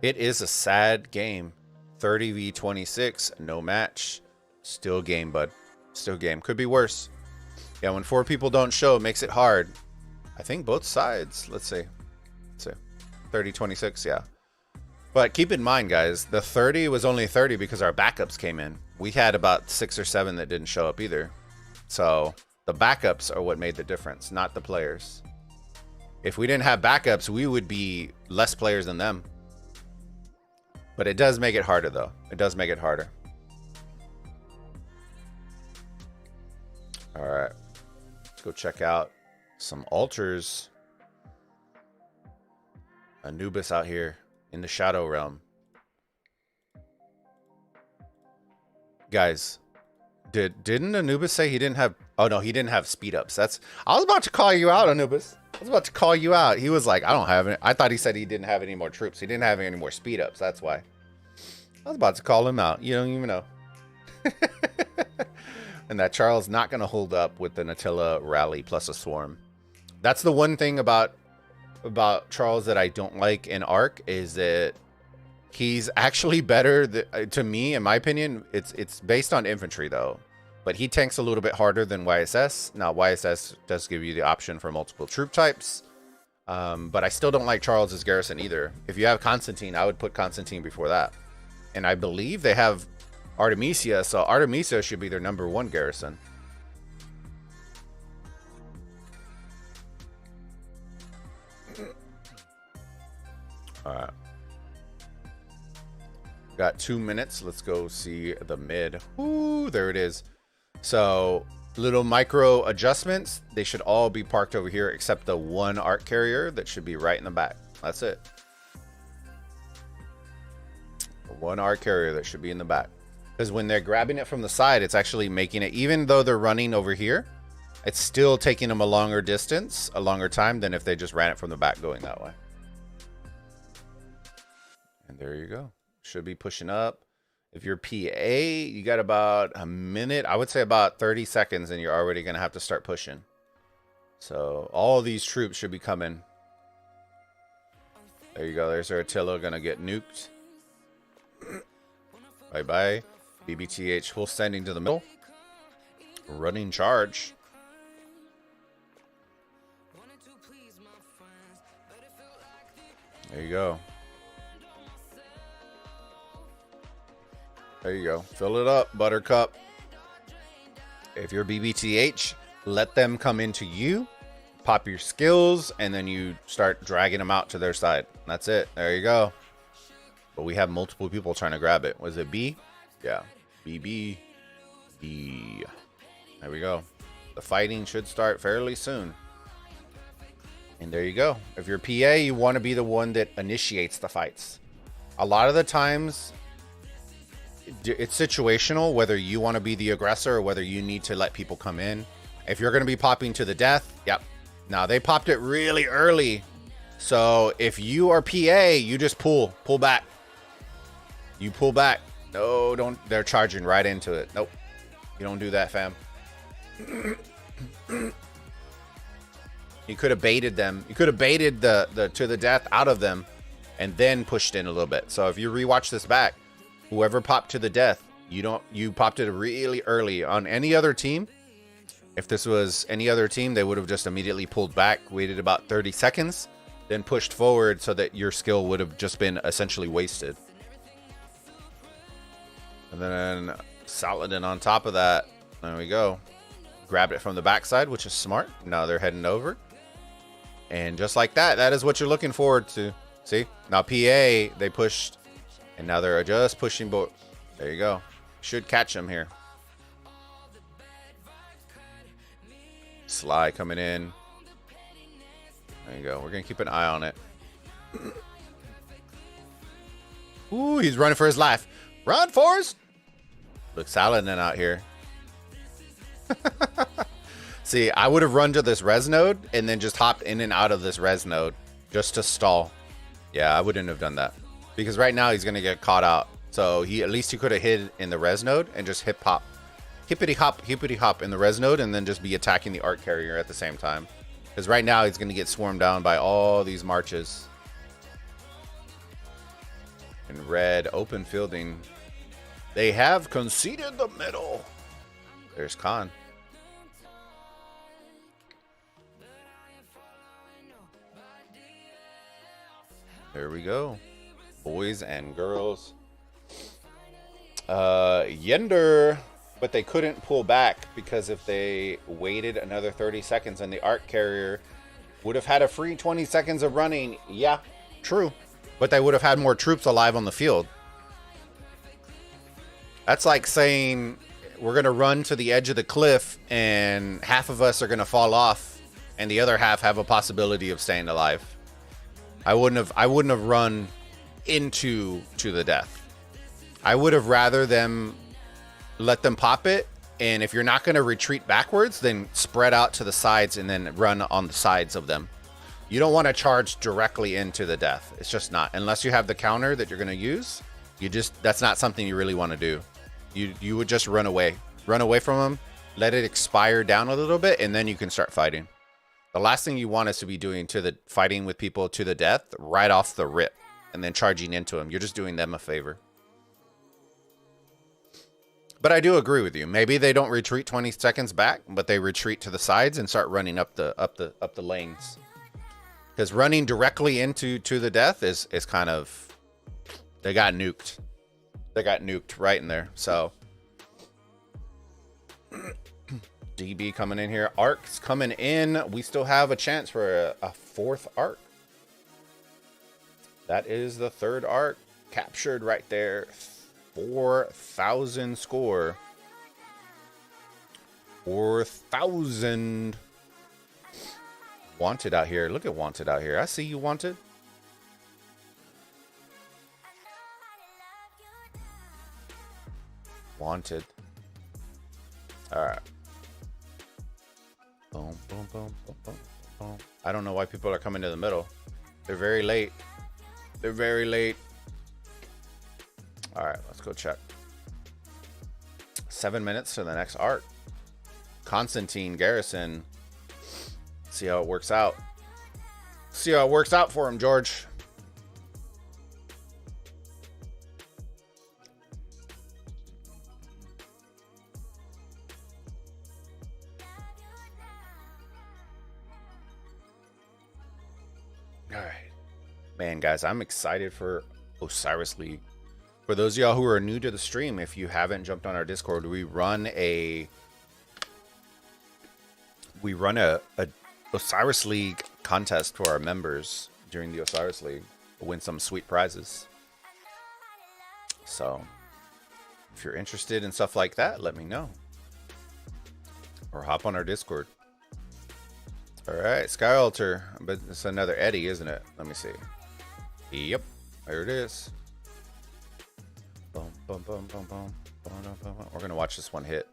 It is a sad game. 30v26. No match. Still game, bud. Still game. Could be worse. Yeah, when 4 people don't show, it makes it hard. I think both sides. Let's see. 30-26, yeah. But keep in mind, guys, the 30 was only 30 because our backups came in. We had about 6 or 7 that didn't show up either. So the backups are what made the difference, not the players. If we didn't have backups, we would be less players than them. But it does make it harder, though. It does make it harder. All right. Let's go check out some altars. Anubis out here in the Shadow Realm. Guys, didn't Anubis say he didn't have... Oh, no, he didn't have speed ups. I was about to call you out, Anubis. I was about to call you out. He was like, I don't have any. I thought he said he didn't have any more troops. He didn't have any more speed ups. That's why. I was about to call him out. You don't even know. And that Charles not going to hold up with an Attila rally plus a swarm. That's the one thing about Charles that I don't like in Ark, is that he's actually better to me, in my opinion. It's based on infantry though, but he tanks a little bit harder than YSS. Now YSS does give you the option for multiple troop types, but I still don't like Charles's garrison either. If you have Constantine, I would put Constantine before that. And I believe they have Artemisia, so Artemisia should be their #1 garrison. All right. Got 2 minutes. Let's go see the mid. Ooh, there it is. So little micro adjustments. They should all be parked over here except the one Ark carrier that should be right in the back. That's it. One Ark carrier that should be in the back. Because when they're grabbing it from the side, it's actually making it, even though they're running over here, it's still taking them a longer distance, a longer time than if they just ran it from the back going that way. And there you go. Should be pushing up. If you're PA, you got about a minute. I would say about 30 seconds and you're already going to have to start pushing. So all these troops should be coming. There you go. There's our Attila going to get nuked. Bye-bye. BBTH full sending to the middle. Running charge. There you go. There you go. Fill it up, Buttercup. If you're BBTH, let them come into you. Pop your skills, and then you start dragging them out to their side. That's it. There you go. But we have multiple people trying to grab it. Was it B? Yeah. BB. D. There we go. The fighting should start fairly soon. And there you go. If you're PA, you want to be the one that initiates the fights. A lot of the times, it's situational, whether you want to be the aggressor or whether you need to let people come in. If you're going to be popping to the death, yep. Now, they popped it really early. So if you are PA, you just pull back. You pull back. No, don't. They're charging right into it. Nope. You don't do that, fam. You could have baited them. You could have baited the to the death out of them and then pushed in a little bit. So if you rewatch this back, whoever popped to the death, you popped it really early. On any other team, if this was any other team, they would have just immediately pulled back, waited about 30 seconds, then pushed forward so that your skill would have just been essentially wasted. And then Saladin on top of that. There we go. Grabbed it from the backside, which is smart. Now they're heading over. And just like that, that is what you're looking forward to. See? Now PA, they pushed. And now they're just pushing. There you go. Should catch them here. Sly coming in. There you go. We're going to keep an eye on it. Ooh, he's running for his life. Run, Forrest! Looks Saladin out here. See, I would have run to this res node and then just hopped in and out of this res node just to stall. Yeah, I wouldn't have done that. Because right now he's going to get caught out. So at least he could have hid in the res node and just hippity hop in the res node and then just be attacking the Ark carrier at the same time. Because right now he's going to get swarmed down by all these marches. In red, open fielding. They have conceded the middle. There's Khan. There we go. Boys and girls. Yender. But they couldn't pull back because if they waited another 30 seconds and the Ark carrier would have had a free 20 seconds of running. Yeah, true. But they would have had more troops alive on the field. That's like saying we're going to run to the edge of the cliff and half of us are going to fall off and the other half have a possibility of staying alive. I wouldn't have run into the death. I would have rather them let them pop it, and if you're not going to retreat backwards, then spread out to the sides and then run on the sides of them. You don't want to charge directly into the death. It's just not, unless you have the counter that you're going to use. That's not something you really want to do. You would just run away from them, let it expire down a little bit, and then you can start fighting. The last thing you want is to be doing fighting with people to the death right off the rip and then charging into them. You're just doing them a favor. But I do agree with you. Maybe they don't retreat 20 seconds back, but they retreat to the sides and start running up the lanes. Because running directly into the death is kind of, they got nuked. They got nuked right in there. So DB coming in here. Ark's coming in. We still have a chance for a fourth Ark. That is the third Ark captured right there. 4,000 score. 4,000. Wanted out here. Look at Wanted out here. I see you, Wanted. Wanted. All right. Boom, boom, boom, boom, boom, boom. I don't know why people are coming to the middle. They're very late. They're very late. All right, let's go check. 7 minutes to the next Ark. Constantine Garrison. See how it works out. See how it works out for him, George. All right. Man, guys, I'm excited for Osiris League. For those of y'all who are new to the stream, if you haven't jumped on our Discord, we run a Osiris League contest for our members during the Osiris League. We'll win some sweet prizes. So, if you're interested in stuff like that, let me know. Or hop on our Discord. Alright, Sky Altar. But it's another Eddie, isn't it? Let me see. Yep, there it is. Boom, boom, boom, boom, boom, boom, boom, boom. We're gonna watch this one hit.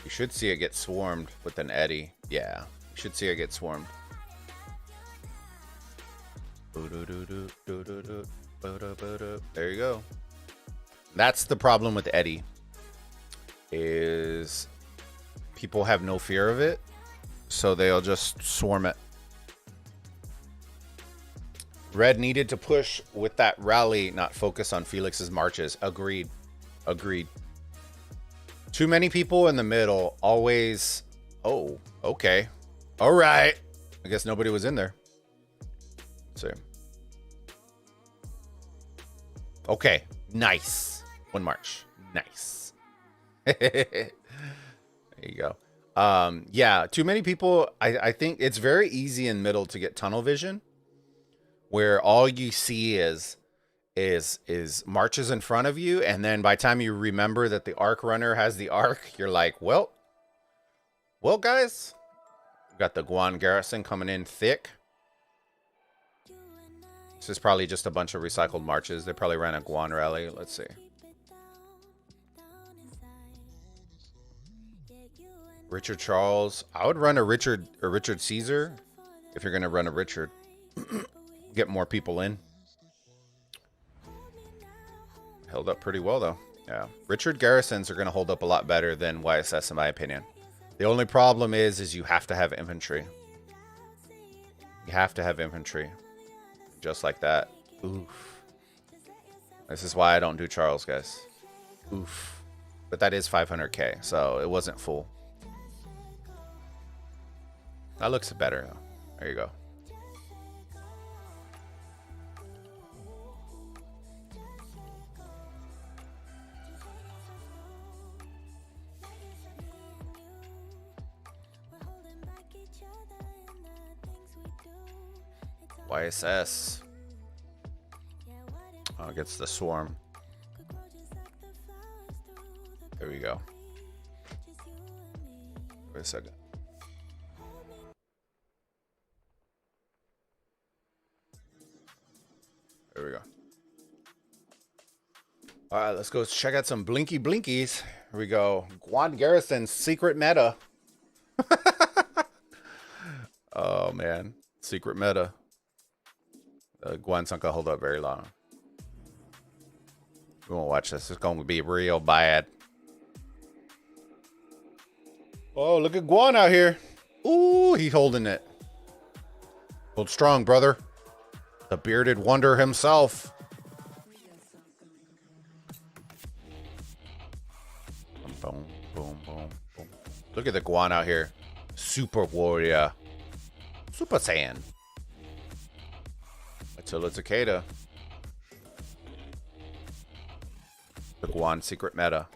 You should see it get swarmed with an Eddie. Yeah, you should see it get swarmed. There you go. That's the problem with Eddie. Is people have no fear of it, so they'll just swarm it. Red needed to push with that rally, not focus on Felix's marches. Agreed. Agreed. Too many people in the middle always... Oh, okay. All right. I guess nobody was in there. Let's see. Okay. Nice. One march. Nice. There you go. Yeah, too many people. I think it's very easy in middle to get tunnel vision, where all you see is marches in front of you, and then by the time you remember that the Ark runner has the Ark, you're like, well guys, we got the Guan garrison coming in thick. This is probably just a bunch of recycled marches. They probably ran a Guan rally. Let's see. Richard Charles. I would run a Richard Caesar if you're going to run a Richard. Get more people in. Held up pretty well, though. Yeah. Richard Garrisons are going to hold up a lot better than YSS, in my opinion. The only problem is you have to have infantry. You have to have infantry. Just like that. Oof. This is why I don't do Charles, guys. Oof. But that is 500k, so it wasn't full. That looks better, though. There you go. YSS. Oh, it gets the swarm. There we go. Wait a second. There we go. All right, let's go check out some blinky blinkies. Here we go. Guan Garrison's secret meta. Oh, man. Secret meta. Guan's not going to hold up very long. We won't watch this. It's going to be real bad. Oh, look at Guan out here. Ooh, he's holding it. Hold strong, brother. The bearded wonder himself. Boom, boom, boom, boom. Look at the Guan out here. Super warrior. Super Saiyan. Attila Takeda. The Guan secret meta.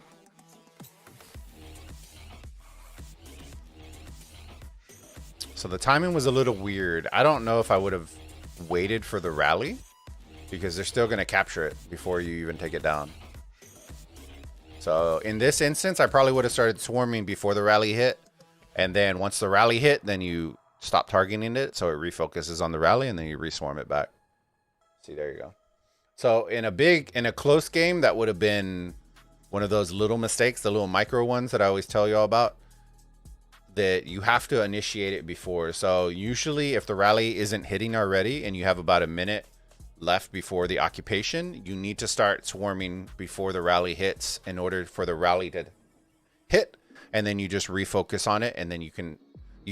So the timing was a little weird. I don't know if I would have waited for the rally because they're still going to capture it before you even take it down. So in this instance, I probably would have started swarming before the rally hit. And then once the rally hit, then you stop targeting it. So it refocuses on the rally and then you reswarm it back. See, there you go. So in a close game, that would have been one of those little mistakes, the little micro ones that I always tell you all about, that you have to initiate it before. So usually if the rally isn't hitting already and you have about a minute left before the occupation, you need to start swarming before the rally hits in order for the rally to hit. And then you just refocus on it. And then you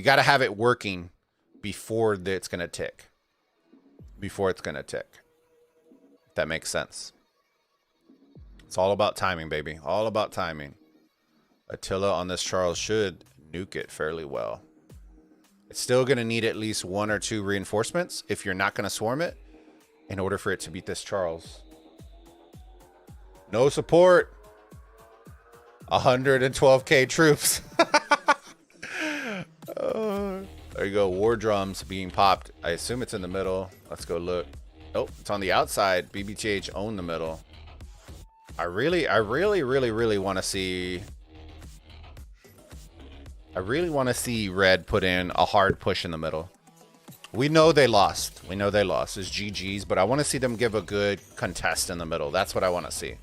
got to have it working before it's going to tick. Before it's going to tick. If that makes sense. It's all about timing, baby. All about timing. Attila on this Charles should nuke it fairly well. It's still going to need at least 1 or 2 reinforcements if you're not going to swarm it in order for it to beat this Charles. No support. 112k troops. There you go. War drums being popped. I assume it's in the middle. Let's go look. Oh, it's on the outside. BBTH own the middle. I really want to see. I really want to see Red put in a hard push in the middle. We know they lost. We know they lost. It's GG's, but I want to see them give a good contest in the middle. That's what I want to see.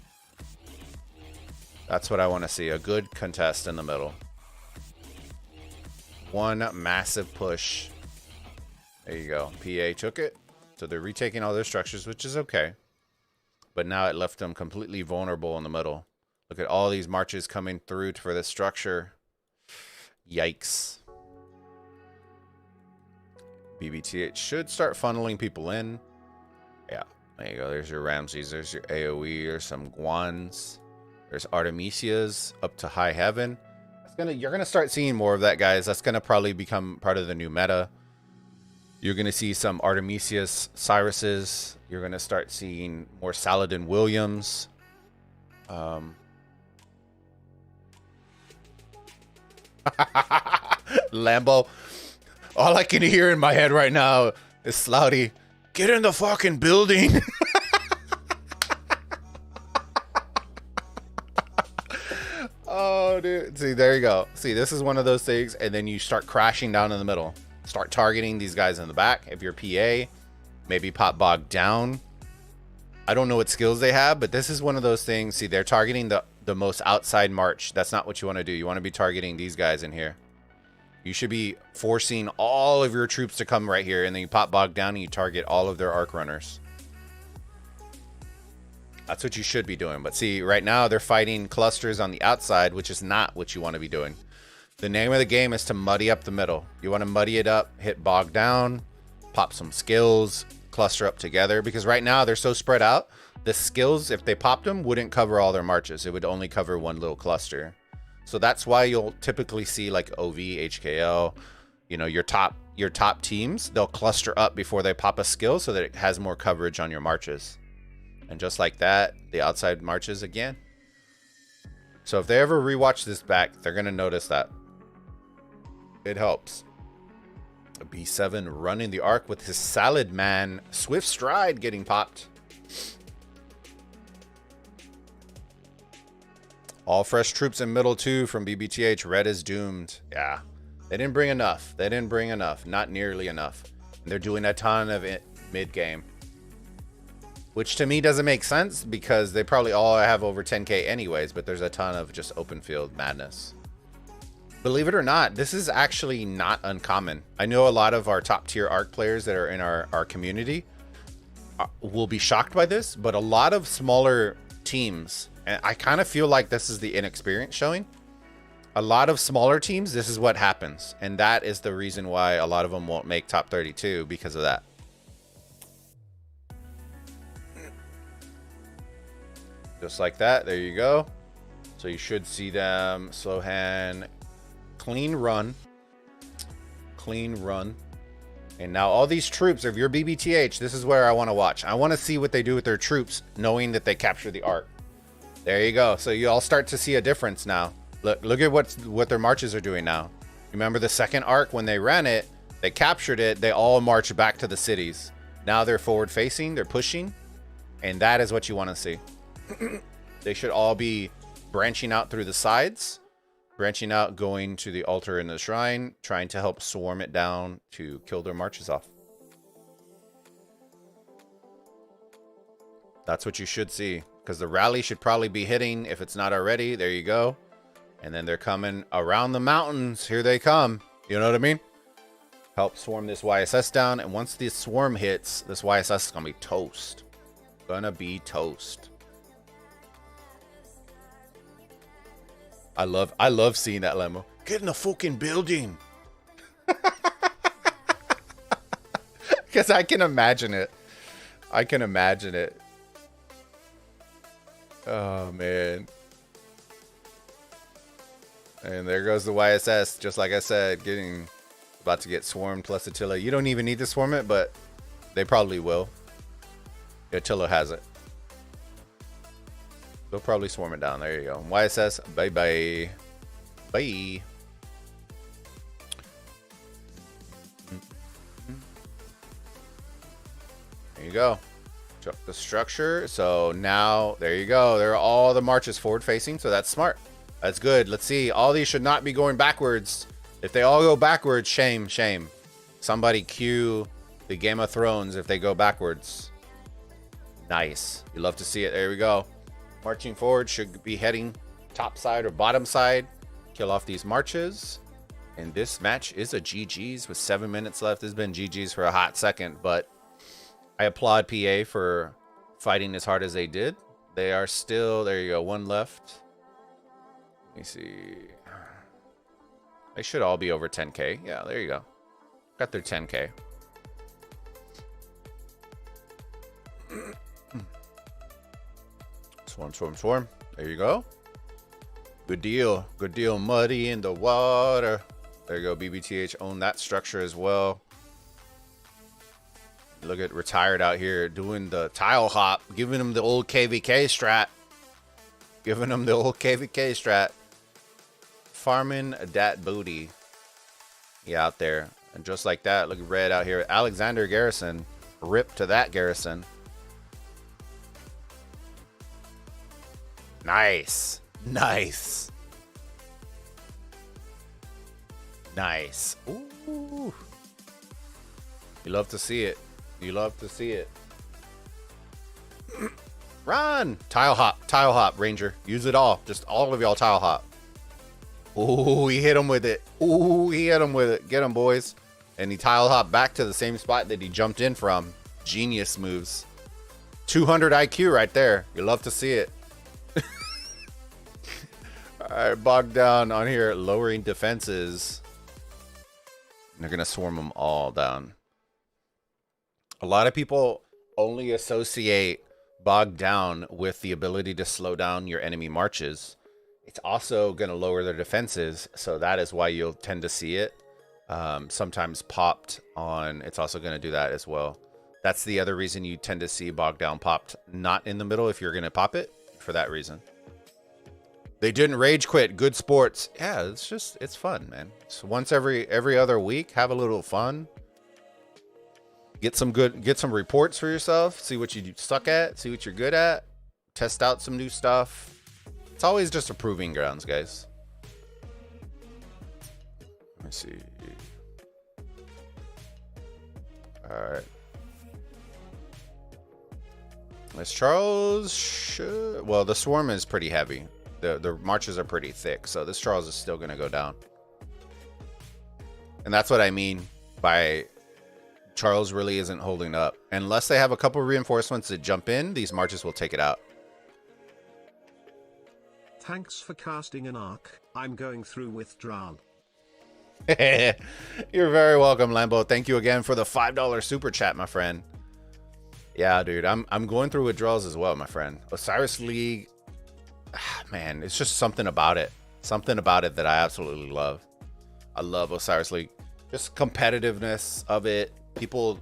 That's what I want to see. A good contest in the middle. One massive push. There you go. PA took it. So they're retaking all their structures, which is okay. But now it left them completely vulnerable in the middle. Look at all these marches coming through for this structure. Yikes. BBTH should start funneling people in. Yeah, there you go. There's your Ramses. There's your AoE. There's some Guans. There's Artemisias up to high heaven. You're gonna start seeing more of that, guys. That's gonna probably become part of the new meta. You're gonna see some Artemisias Cyruses. You're gonna start seeing more Saladin Williams. Lambo. All I can hear in my head right now is Slouty, get in the fucking building. Oh, dude. See, there you go. See, this is one of those things, and then you start crashing down in the middle. Start targeting these guys in the back. If you're PA, Maybe pop bogged down. I don't know what skills they have, but this is one of those things. See, they're targeting the most outside march. That's not what you want to do. You want to be targeting these guys in here. You should be forcing all of your troops to come right here, and then you pop bogged down and you target all of their arc runners. That's what you should be doing. But see, right now they're fighting clusters on the outside, which is not what you want to be doing. The name of the game is to muddy up the middle. You want to muddy it up, hit bog down, pop some skills, cluster up together, because right now they're so spread out. The skills, if they popped them, wouldn't cover all their marches. It would only cover one little cluster. So that's why you'll typically see like OV, HKL, you know, your top teams, they'll cluster up before they pop a skill so that it has more coverage on your marches. And just like that, the outside marches again. So if they ever rewatch this back, they're going to notice that it helps. B7 running the arc with his salad man. Swift stride getting popped. All fresh troops in middle 2 from BBTH. Red is doomed. Yeah. They didn't bring enough. They didn't bring enough. Not nearly enough. And they're doing a ton of it mid-game. Which to me doesn't make sense because they probably all have over 10k anyways, but there's a ton of just open field madness. Believe it or not, this is actually not uncommon. I know a lot of our top tier Ark players that are in our community will be shocked by this, but a lot of smaller teams, and I kind of feel like this is the inexperience showing. A lot of smaller teams, this is what happens. And that is the reason why a lot of them won't make top 32 because of that. Just like that, there you go. So you should see them slow hand. Clean run. And now all these troops, if you're BBTH, this is where I want to watch. I want to see what they do with their troops, knowing that they capture the Ark. There you go. So you all start to see a difference now. Look at what their marches are doing now. Remember the second Ark, when they ran it, they captured it, they all marched back to the cities. Now they're forward facing, they're pushing, and that is what you want to see. They should all be branching out through the sides. Branching out, going to the altar in the shrine, trying to help swarm it down to kill their marches off. That's what you should see, because the rally should probably be hitting if it's not already. There you go. And then they're coming around the mountains. Here they come. You know what I mean? Help swarm this YSS down. And once this swarm hits, this YSS is going to be toast. Gonna be toast. I love seeing that lemo. Get in the fucking building. Because I can imagine it. Oh, man. And there goes the YSS. Just like I said, about to get swarmed plus Attila. You don't even need to swarm it, but they probably will. Attila has it. They'll probably swarm it down. There you go. YSS, bye-bye. Bye. There you go. Check the structure. So now, there you go. There are all the marches forward facing, so that's smart. That's good. Let's see. All these should not be going backwards. If they all go backwards, shame, shame. Somebody cue the Game of Thrones if they go backwards. Nice. You love to see it. There we go. Marching forward, should be heading top side or bottom side. Kill off these marches. And this match is a GG's with 7 minutes left. It's been GG's for a hot second, but I applaud PA for fighting as hard as they did. They are still, there you go, one left. Let me see. They should all be over 10k. Yeah, there you go. Got their 10k. Swarm. There you go. Good deal. Good deal. Muddy in the water. There you go. BBTH own that structure as well. Look at Retired out here doing the tile hop. Giving him the old KVK strat. Farming that booty. Yeah, out there. And just like that, look at Red out here. Alexander Garrison. Rip to that Garrison. Nice. Ooh. You love to see it. You love to see it. Run! Tile hop, Ranger. Use it all. Just all of y'all tile hop. Ooh, he hit him with it. Ooh, he hit him with it. Get him, boys. And he tile hopped back to the same spot that he jumped in from. Genius moves. 200 IQ right there. You love to see it. Alright, bogged down on here. Lowering defenses. They're going to swarm them all down. A lot of people only associate bogged down with the ability to slow down your enemy marches. It's also going to lower their defenses, so that is why you'll tend to see it sometimes popped on. It's also going to do that as well. That's the other reason you tend to see bogged down popped not in the middle if you're going to pop it, for that reason. They didn't rage quit. Good sports. Yeah, it's fun, man. So once every other week, have a little fun. Get some reports for yourself. See what you suck at. See what you're good at. Test out some new stuff. It's always just a proving grounds, guys. Let me see. All right. As Charles should. Well, the swarm is pretty heavy. The marches are pretty thick, so this Charles is still going to go down. And that's what I mean by Charles really isn't holding up. Unless they have a couple reinforcements that jump in, these marches will take it out. Thanks for casting an Ark. I'm going through withdrawal. You're very welcome, Lambo. Thank you again for the $5 super chat, my friend. Yeah, dude, I'm going through withdrawals as well, my friend. Osiris League, man, it's just something about it. Something about it that I absolutely love. I love Osiris League. Just competitiveness of it. People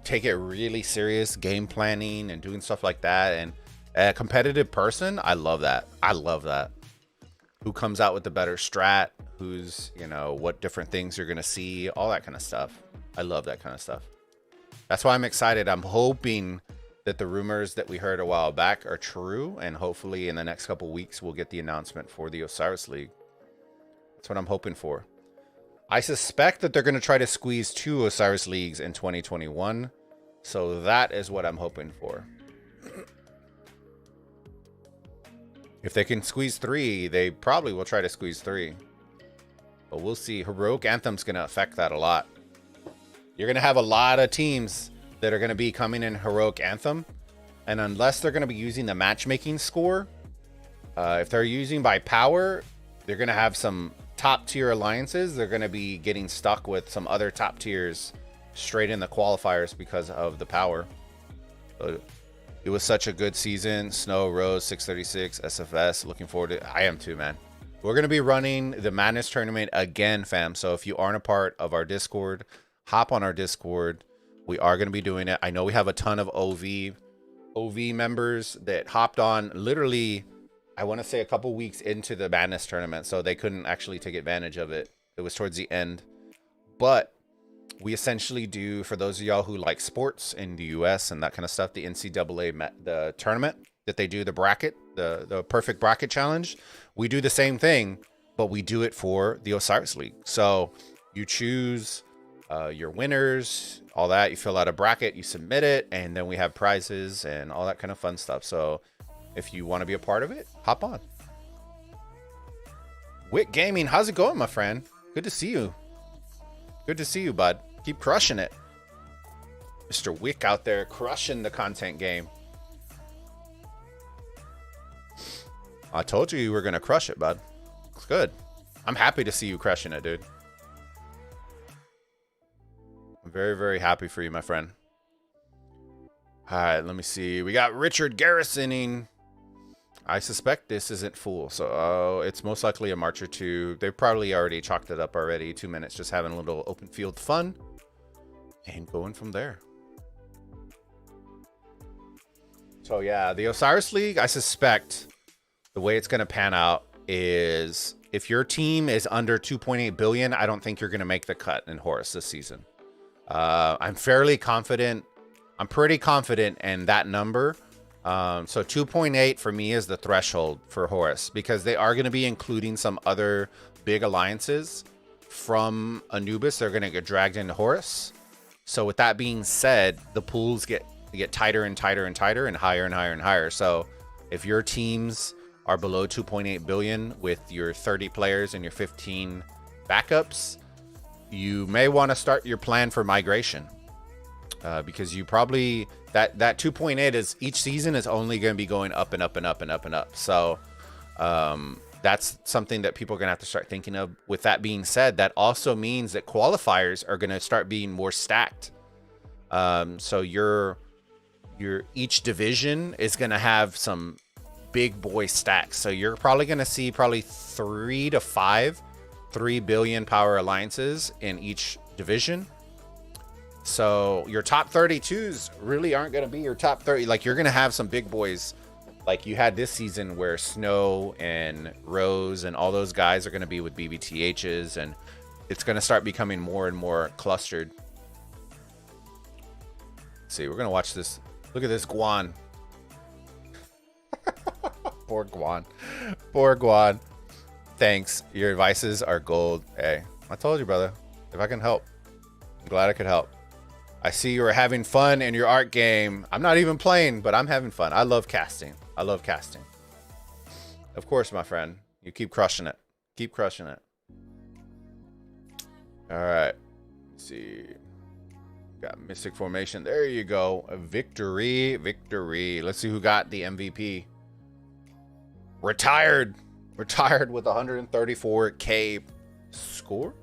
take it really serious, game planning and doing stuff like that. And a competitive person, I love that. I love that. Who comes out with the better strat? Who's, you know, what different things you're going to see, all that kind of stuff. I love that kind of stuff. That's why I'm excited. I'm hoping that the rumors that we heard a while back are true. And hopefully in the next couple weeks, we'll get the announcement for the Osiris League. That's what I'm hoping for. I suspect that they're going to try to squeeze 2 Osiris Leagues in 2021. So that is what I'm hoping for. If they can squeeze 3, they probably will try to squeeze 3. But we'll see. Heroic Anthem's going to affect that a lot. You're going to have a lot of teams that are going to be coming in Heroic Anthem. And unless they're going to be using the matchmaking score, if they're using by power, they're going to have some top tier alliances. They're going to be getting stuck with some other top tiers straight in the qualifiers because of the power. It was such a good season. Snow, Rose, 636, SFS. Looking forward to it. I am too, man. We're going to be running the Madness Tournament again, fam. So if you aren't a part of our Discord, hop on our Discord. We are going to be doing it. I know we have a ton of OV members that hopped on literally, I want to say a couple weeks into the Madness Tournament. So they couldn't actually take advantage of it. It was towards the end. But we essentially do, for those of y'all who like sports in the US and that kind of stuff, the NCAA, the tournament that they do, the bracket, the perfect bracket challenge. We do the same thing, but we do it for the Osiris League. So you choose your winners, all that. You fill out a bracket, you submit it, and then we have prizes and all that kind of fun stuff. So if you want to be a part of it, hop on. Wit Gaming, how's it going, my friend? Good to see you. Good to see you, bud. Keep crushing it. Mr. Wick out there crushing the content game. I told you were going to crush it, bud. It's good. I'm happy to see you crushing it, dude. I'm very, very happy for you, my friend. All right, let me see. We got Richard garrisoning. I suspect this isn't full, so it's most likely a march or two. They probably already chalked it up already. 2 minutes, just having a little open field fun and going from there. So yeah, the Osiris League, I suspect the way it's going to pan out is if your team is under 2.8 billion, I don't think you're going to make the cut in Horus this season. I'm fairly confident. I'm pretty confident in that number. So 2.8 for me is the threshold for Horus, because they are going to be including some other big alliances from Anubis. They're going to get dragged into Horus. So with that being said, the pools get tighter and tighter and tighter and higher and higher and higher. So if your teams are below 2.8 billion with your 30 players and your 15 backups, you may want to start your plan for migration, because you probably that 2.8 is each season is only going to be going up and up and up and up and up. So that's something that people are going to have to start thinking of. With that being said, that also means that qualifiers are going to start being more stacked. So your each division is going to have some big boy stacks. So you're probably going to see 3 to 5 3 billion power alliances in each division. So your top 32s really aren't going to be your top 30. Like, you're going to have some big boys like you had this season, where Snow and Rose and all those guys are going to be with BBTHs, and it's going to start becoming more and more clustered. Let's see, we're going to watch this. Look at this Guan. Poor Guan. Poor Guan. Thanks. Your advices are gold. Hey, I told you, brother. If I can help, I'm glad I could help. I see you were having fun in your art game. I'm not even playing, but I'm having fun. I love casting. I love casting. Of course, my friend. You keep crushing it. Keep crushing it. All right. Let's see. Got Mystic Formation. There you go. A victory. Victory. Let's see who got the MVP. Retired. Retired with 134K score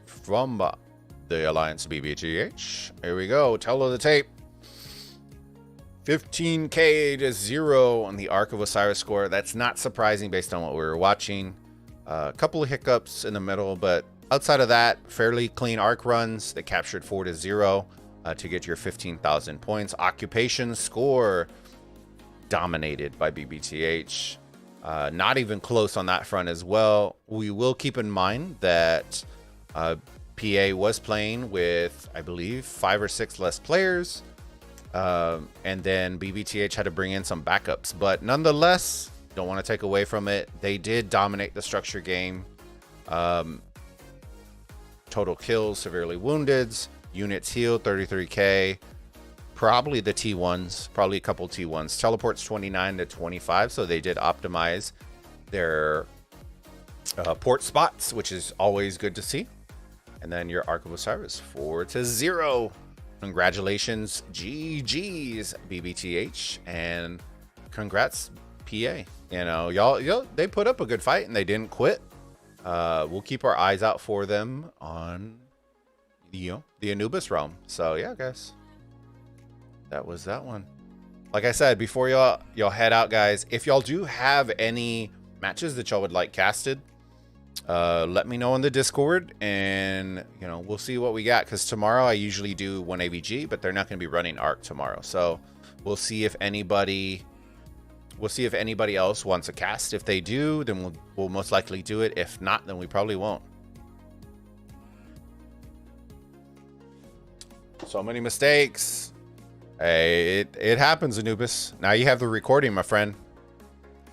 from the Alliance BBTH. Here we go. Tell of the tape. 15K to 0 on the Ark of Osiris score. That's not surprising based on what we were watching. A couple of hiccups in the middle, but outside of that, fairly clean Ark runs that captured 4 to 0 to get your 15,000 points. Occupation score dominated by BBTH. Not even close on that front as well. We will keep in mind that PA was playing with, I believe, 5 or 6 less players. And then BBTH had to bring in some backups. But nonetheless, don't want to take away from it. They did dominate the structure game. Total kills, severely wounded. Units healed, 33K. Probably the T1s. Probably a couple T1s. Teleports 29 to 25. So they did optimize their port spots, which is always good to see. And then your Ark of Osiris 4 to 0. Congratulations, GG's BBTH, and congrats PA. You know, y'all they put up a good fight and they didn't quit. We'll keep our eyes out for them on the Anubis realm. So yeah, guys, that was that one. Like I said, before y'all head out, guys, if y'all do have any matches that y'all would like casted, let me know in the Discord, and you know, we'll see what we got, because tomorrow I usually do 1 AVG, but they're not going to be running Ark tomorrow, so we'll see if anybody else wants a cast. If they do, then we'll most likely do it. If not, then we probably won't. So many mistakes. Hey, it happens, Anubis. Now you have the recording, my friend.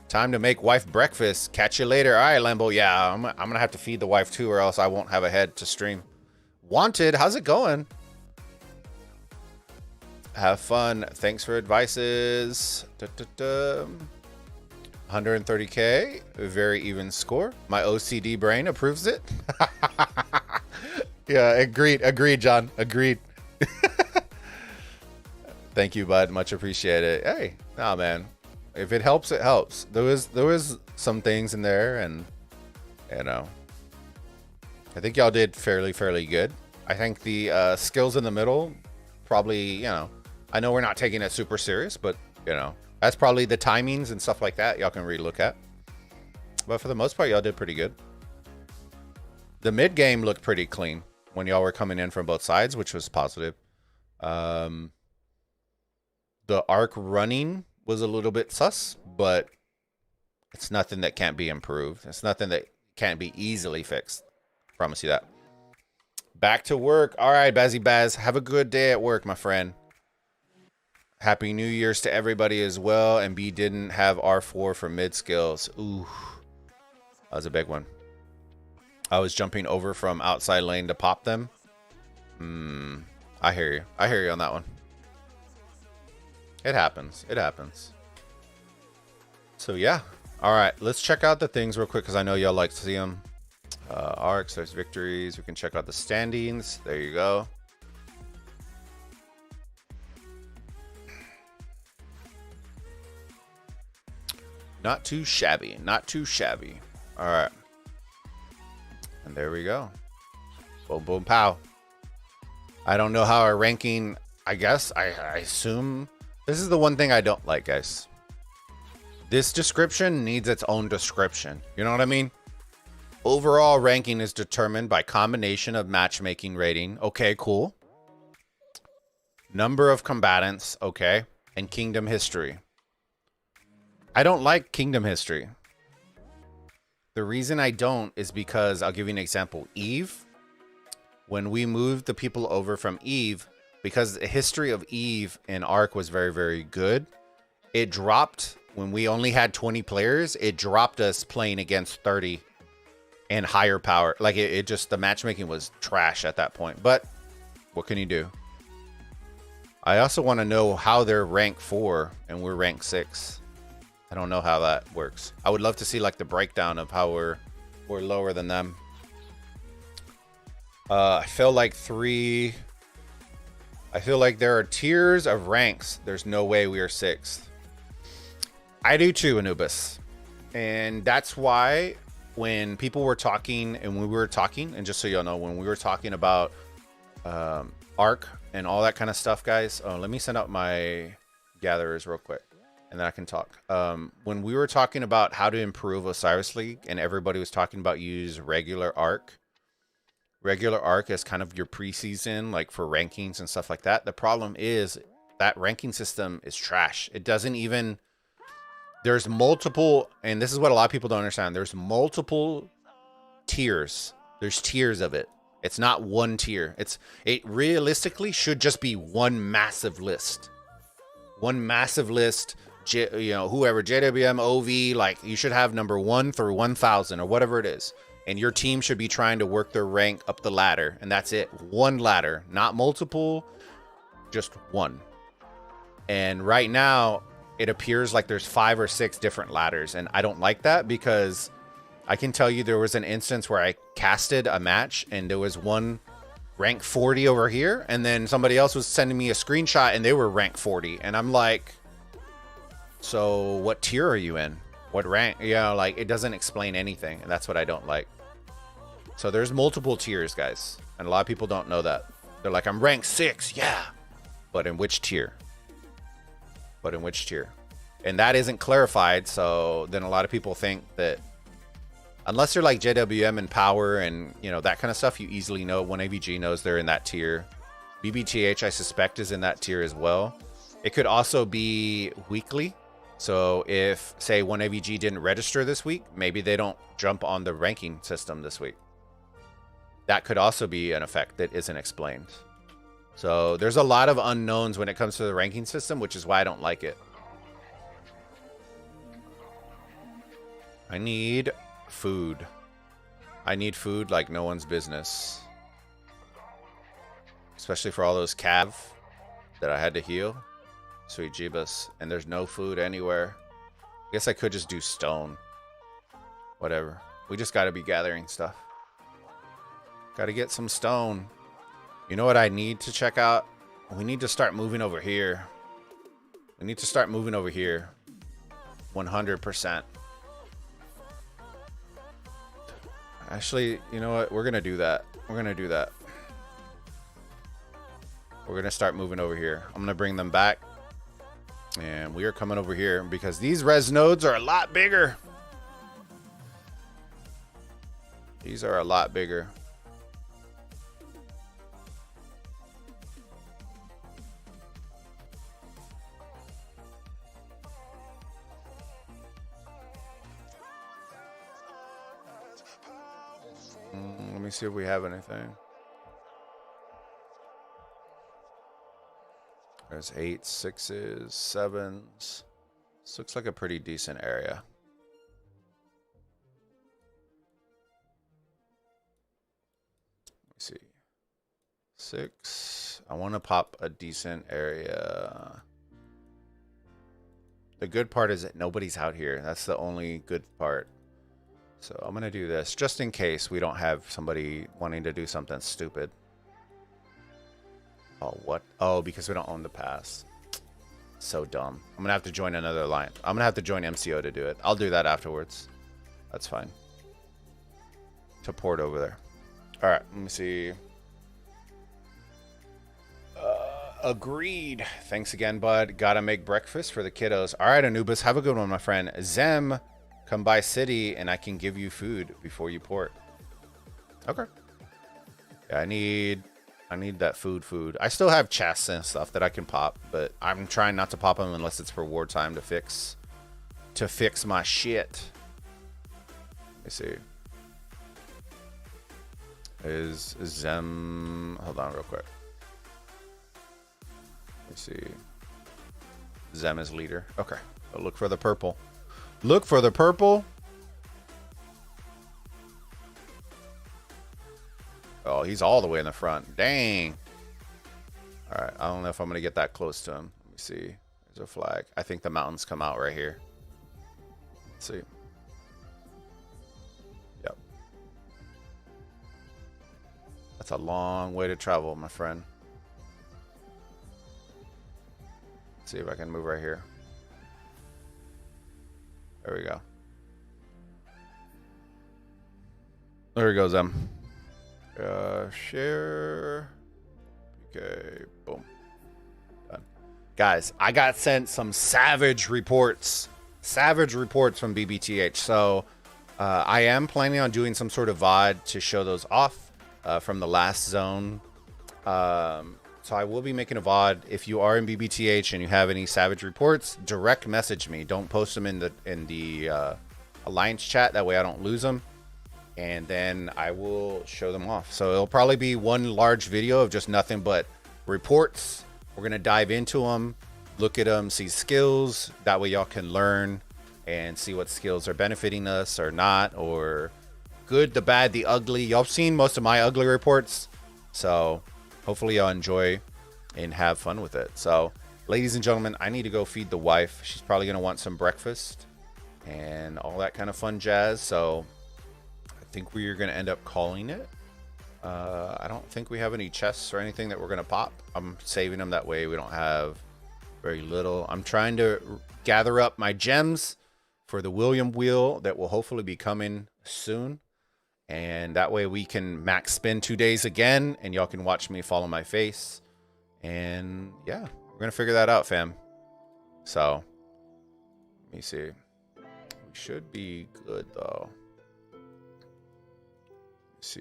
Time to make wife breakfast. Catch you later. All right, Lambo. Yeah, I'm gonna have to feed the wife too, or else I won't have a head to stream. Wanted, how's it going? Have fun. Thanks for advices. 130K. Very even score. My OCD brain approves it. Yeah, agreed, John. Agreed. Thank you, bud. Much appreciated. Hey, nah, man. If it helps, it helps. There was some things in there, and you know, I think y'all did fairly good. I think the skills in the middle probably, you know, I know we're not taking it super serious, but you know, that's probably the timings and stuff like that y'all can really look at. But for the most part, y'all did pretty good. The mid game looked pretty clean when y'all were coming in from both sides, which was positive. The Ark running was a little bit sus, but it's nothing that can't be improved. It's nothing that can't be easily fixed. Promise you that. Back to work. All right, Bazzy Baz. Have a good day at work, my friend. Happy New Year's to everybody as well. And B didn't have R4 for mid skills. Ooh, that was a big one. I was jumping over from outside lane to pop them. I hear you. I hear you on that one. It happens. It happens. So yeah. All right. Let's check out the things real quick because I know y'all like to see them. Arcs, there's victories. We can check out the standings. There you go. Not too shabby. Not too shabby. All right. And there we go. Boom, boom, pow. I don't know how our ranking, I guess, I assume. This is the one thing I don't like, guys. This description needs its own description. You know what I mean? Overall ranking is determined by combination of matchmaking rating. Okay, cool. Number of combatants. Okay. And kingdom history. I don't like kingdom history. The reason I don't is because I'll give you an example. Eve. When we moved the people over from Eve, because the history of Eve in Ark was very, very good, it dropped when we only had 20 players. It dropped us playing against 30 and higher power. Like it just, the matchmaking was trash at that point. But what can you do? I also want to know how they're rank 4 and we're rank 6. I don't know how that works. I would love to see like the breakdown of how we're lower than them. I feel like there are tiers of ranks. There's no way we are 6th. I do too, Anubis. And that's why when people were talking and we were talking, and just so y'all know, when we were talking about Ark and all that kind of stuff, guys, let me send out my gatherers real quick and then I can talk. When we were talking about how to improve Osiris League and everybody was talking about use regular Ark. Regular Ark is kind of your preseason, like for rankings and stuff like that. The problem is that ranking system is trash. It doesn't even, there's multiple, and this is what a lot of people don't understand. There's multiple tiers. There's tiers of it. It's not one tier. It realistically should just be one massive list. One massive list, you know, whoever, JWM, OV, like you should have number 1 through 1,000 or whatever it is. And your team should be trying to work their rank up the ladder. And that's it. One ladder, not multiple, just one. And right now, it appears like there's 5 or 6 different ladders. And I don't like that because I can tell you there was an instance where I casted a match and there was one rank 40 over here. And then somebody else was sending me a screenshot and they were rank 40. And I'm like, so what tier are you in? What rank? You know, like it doesn't explain anything. And that's what I don't like. So there's multiple tiers, guys. And a lot of people don't know that. They're like, I'm rank 6. Yeah. But in which tier? But in which tier? And that isn't clarified. So then a lot of people think that unless you're like JWM and Power and, you know, that kind of stuff, you easily know. 1AVG knows they're in that tier. BBTH, I suspect, is in that tier as well. It could also be weekly. So if, say, 1AVG didn't register this week, maybe they don't jump on the ranking system this week. That could also be an effect that isn't explained. So there's a lot of unknowns when it comes to the ranking system, which is why I don't like it. I need food. I need food like no one's business. Especially for all those cav that I had to heal. Sweet Jeebus. And there's no food anywhere. I guess I could just do stone. Whatever. We just got to be gathering stuff. Got to get some stone. You know what I need to check out? We need to start moving over here. We need to start moving over here. 100%. Actually, you know what? We're going to do that. We're going to do that. We're going to start moving over here. I'm going to bring them back. And we are coming over here because these res nodes are a lot bigger. These are a lot bigger. Let me see if we have anything. There's 8s, 6s, 7s. This looks like a pretty decent area. Let me see. 6. I want to pop a decent area. The good part is that nobody's out here. That's the only good part. So I'm going to do this just in case we don't have somebody wanting to do something stupid. Oh, what? Oh, because we don't own the pass. So dumb. I'm going to have to join another alliance. I'm going to have to join MCO to do it. I'll do that afterwards. That's fine. To port over there. All right, let me see. Agreed. Thanks again, bud. Gotta make breakfast for the kiddos. All right, Anubis, have a good one, my friend. Zem, come by city and I can give you food before you port. Okay. Yeah, I need that food. I still have chests and stuff that I can pop, but I'm trying not to pop them unless it's for wartime to fix my shit. Let me see. Is Zem... Hold on real quick. Let me see. Zem is leader. Okay. So look for the purple. Look for the purple. Oh, he's all the way in the front. Dang. All right. I don't know if I'm going to get that close to him. Let me see. There's a flag. I think the mountains come out right here. Let's see. Yep. That's a long way to travel, my friend. Let's see if I can move right here. There we go. There he goes, share. Okay, boom. Done. Guys, I got sent some savage reports. Savage reports from BBTH. So I am planning on doing some sort of VOD to show those off from the last zone. So I will be making a VOD. If you are in BBTH and you have any savage reports, direct message me. Don't post them in the alliance chat. That way I don't lose them. And then I will show them off. So it'll probably be one large video of just nothing but reports. We're going to dive into them, look at them, see skills. That way y'all can learn and see what skills are benefiting us or not, or good, the bad, the ugly. Y'all seen most of my ugly reports. So hopefully y'all enjoy and have fun with it. So, ladies and gentlemen, I need to go feed the wife. She's probably going to want some breakfast and all that kind of fun jazz. So, I think we're going to end up calling it. I don't think we have any chests or anything that we're going to pop. I'm saving them that way we don't have very little. I'm trying to gather up my gems for the William wheel that will hopefully be coming soon. And that way we can max spin 2 days again, and y'all can watch me follow my face. And yeah, we're going to figure that out, fam. So, let me see. We should be good, though. Let's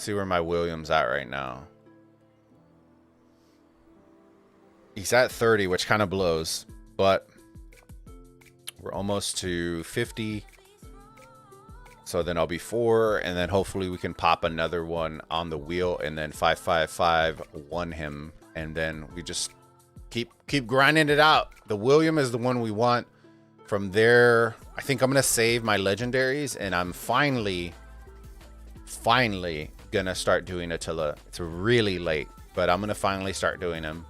see where my William's at right now. He's at 30, which kind of blows, but we're almost to 50. So then I'll be 4, and then hopefully we can pop another one on the wheel, and then 555 won him, and then we just keep grinding it out. The William is the one we want. From there, I think I'm gonna save my legendaries, and I'm finally gonna start doing Attila. It's really late, but I'm gonna finally start doing them,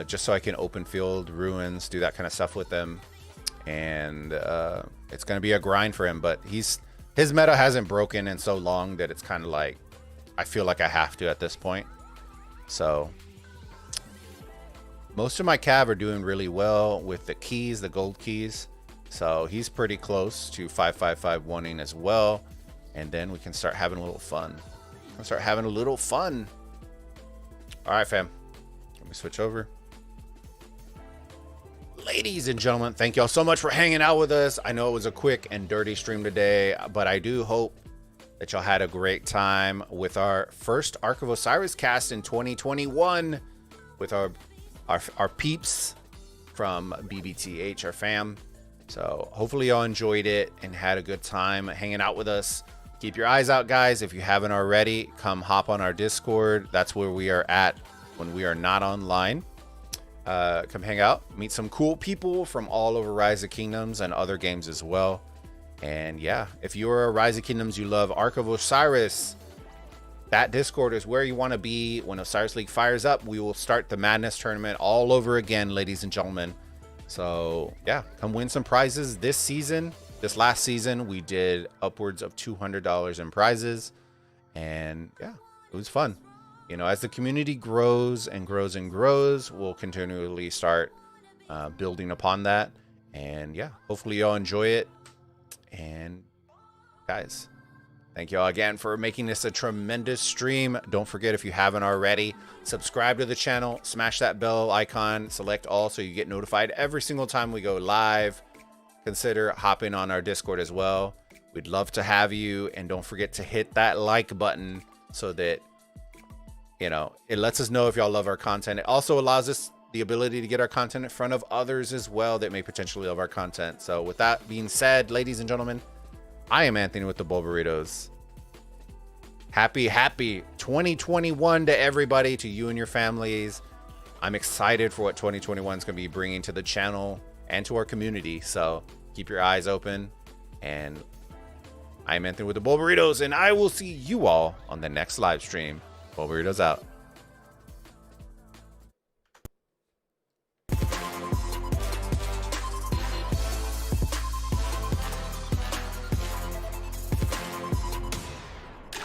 just so I can open field ruins, do that kind of stuff with them, and it's gonna be a grind for him. But his meta hasn't broken in so long that it's kind of like I feel like I have to at this point. So most of my cav are doing really well with the keys, the gold keys. So he's pretty close to 555 winning as well. And then we can start having a little fun. All right, fam. Let me switch over. Ladies and gentlemen, thank y'all so much for hanging out with us. I know it was a quick and dirty stream today, but I do hope that y'all had a great time with our first Ark of Osiris cast in 2021 with our peeps from BBTH, our fam. So hopefully y'all enjoyed it and had a good time hanging out with us. Keep your eyes out, guys. If you haven't already, come hop on our Discord. That's where we are at when we are not online. Come hang out, meet some cool people from all over Rise of Kingdoms and other games as well. And yeah, if you're a Rise of Kingdoms, you love Ark of Osiris, that Discord is where you want to be. When Osiris League fires up, we will start the Madness tournament all over again, ladies and gentlemen. So yeah, come win some prizes this season. This last season, we did upwards of $200 in prizes, and yeah, it was fun. You know, as the community grows and grows and grows, we'll continually start building upon that. And yeah, hopefully y'all enjoy it. And guys, thank y'all again for making this a tremendous stream. Don't forget, if you haven't already, subscribe to the channel, smash that bell icon, select all so you get notified every single time we go live. Consider hopping on our Discord as well. We'd love to have you. And don't forget to hit that like button so that, you know, it lets us know if y'all love our content. It also allows us the ability to get our content in front of others as well that may potentially love our content. So with that being said, ladies and gentlemen, I am Anthony with the Bulbaritos. Happy 2021 to everybody, to you and your families. I'm excited for what 2021 is going to be bringing to the channel and to our community. So keep your eyes open. And I'm Anthony with the Bulbaritos, and I will see you all on the next live stream. Bulbaritos out.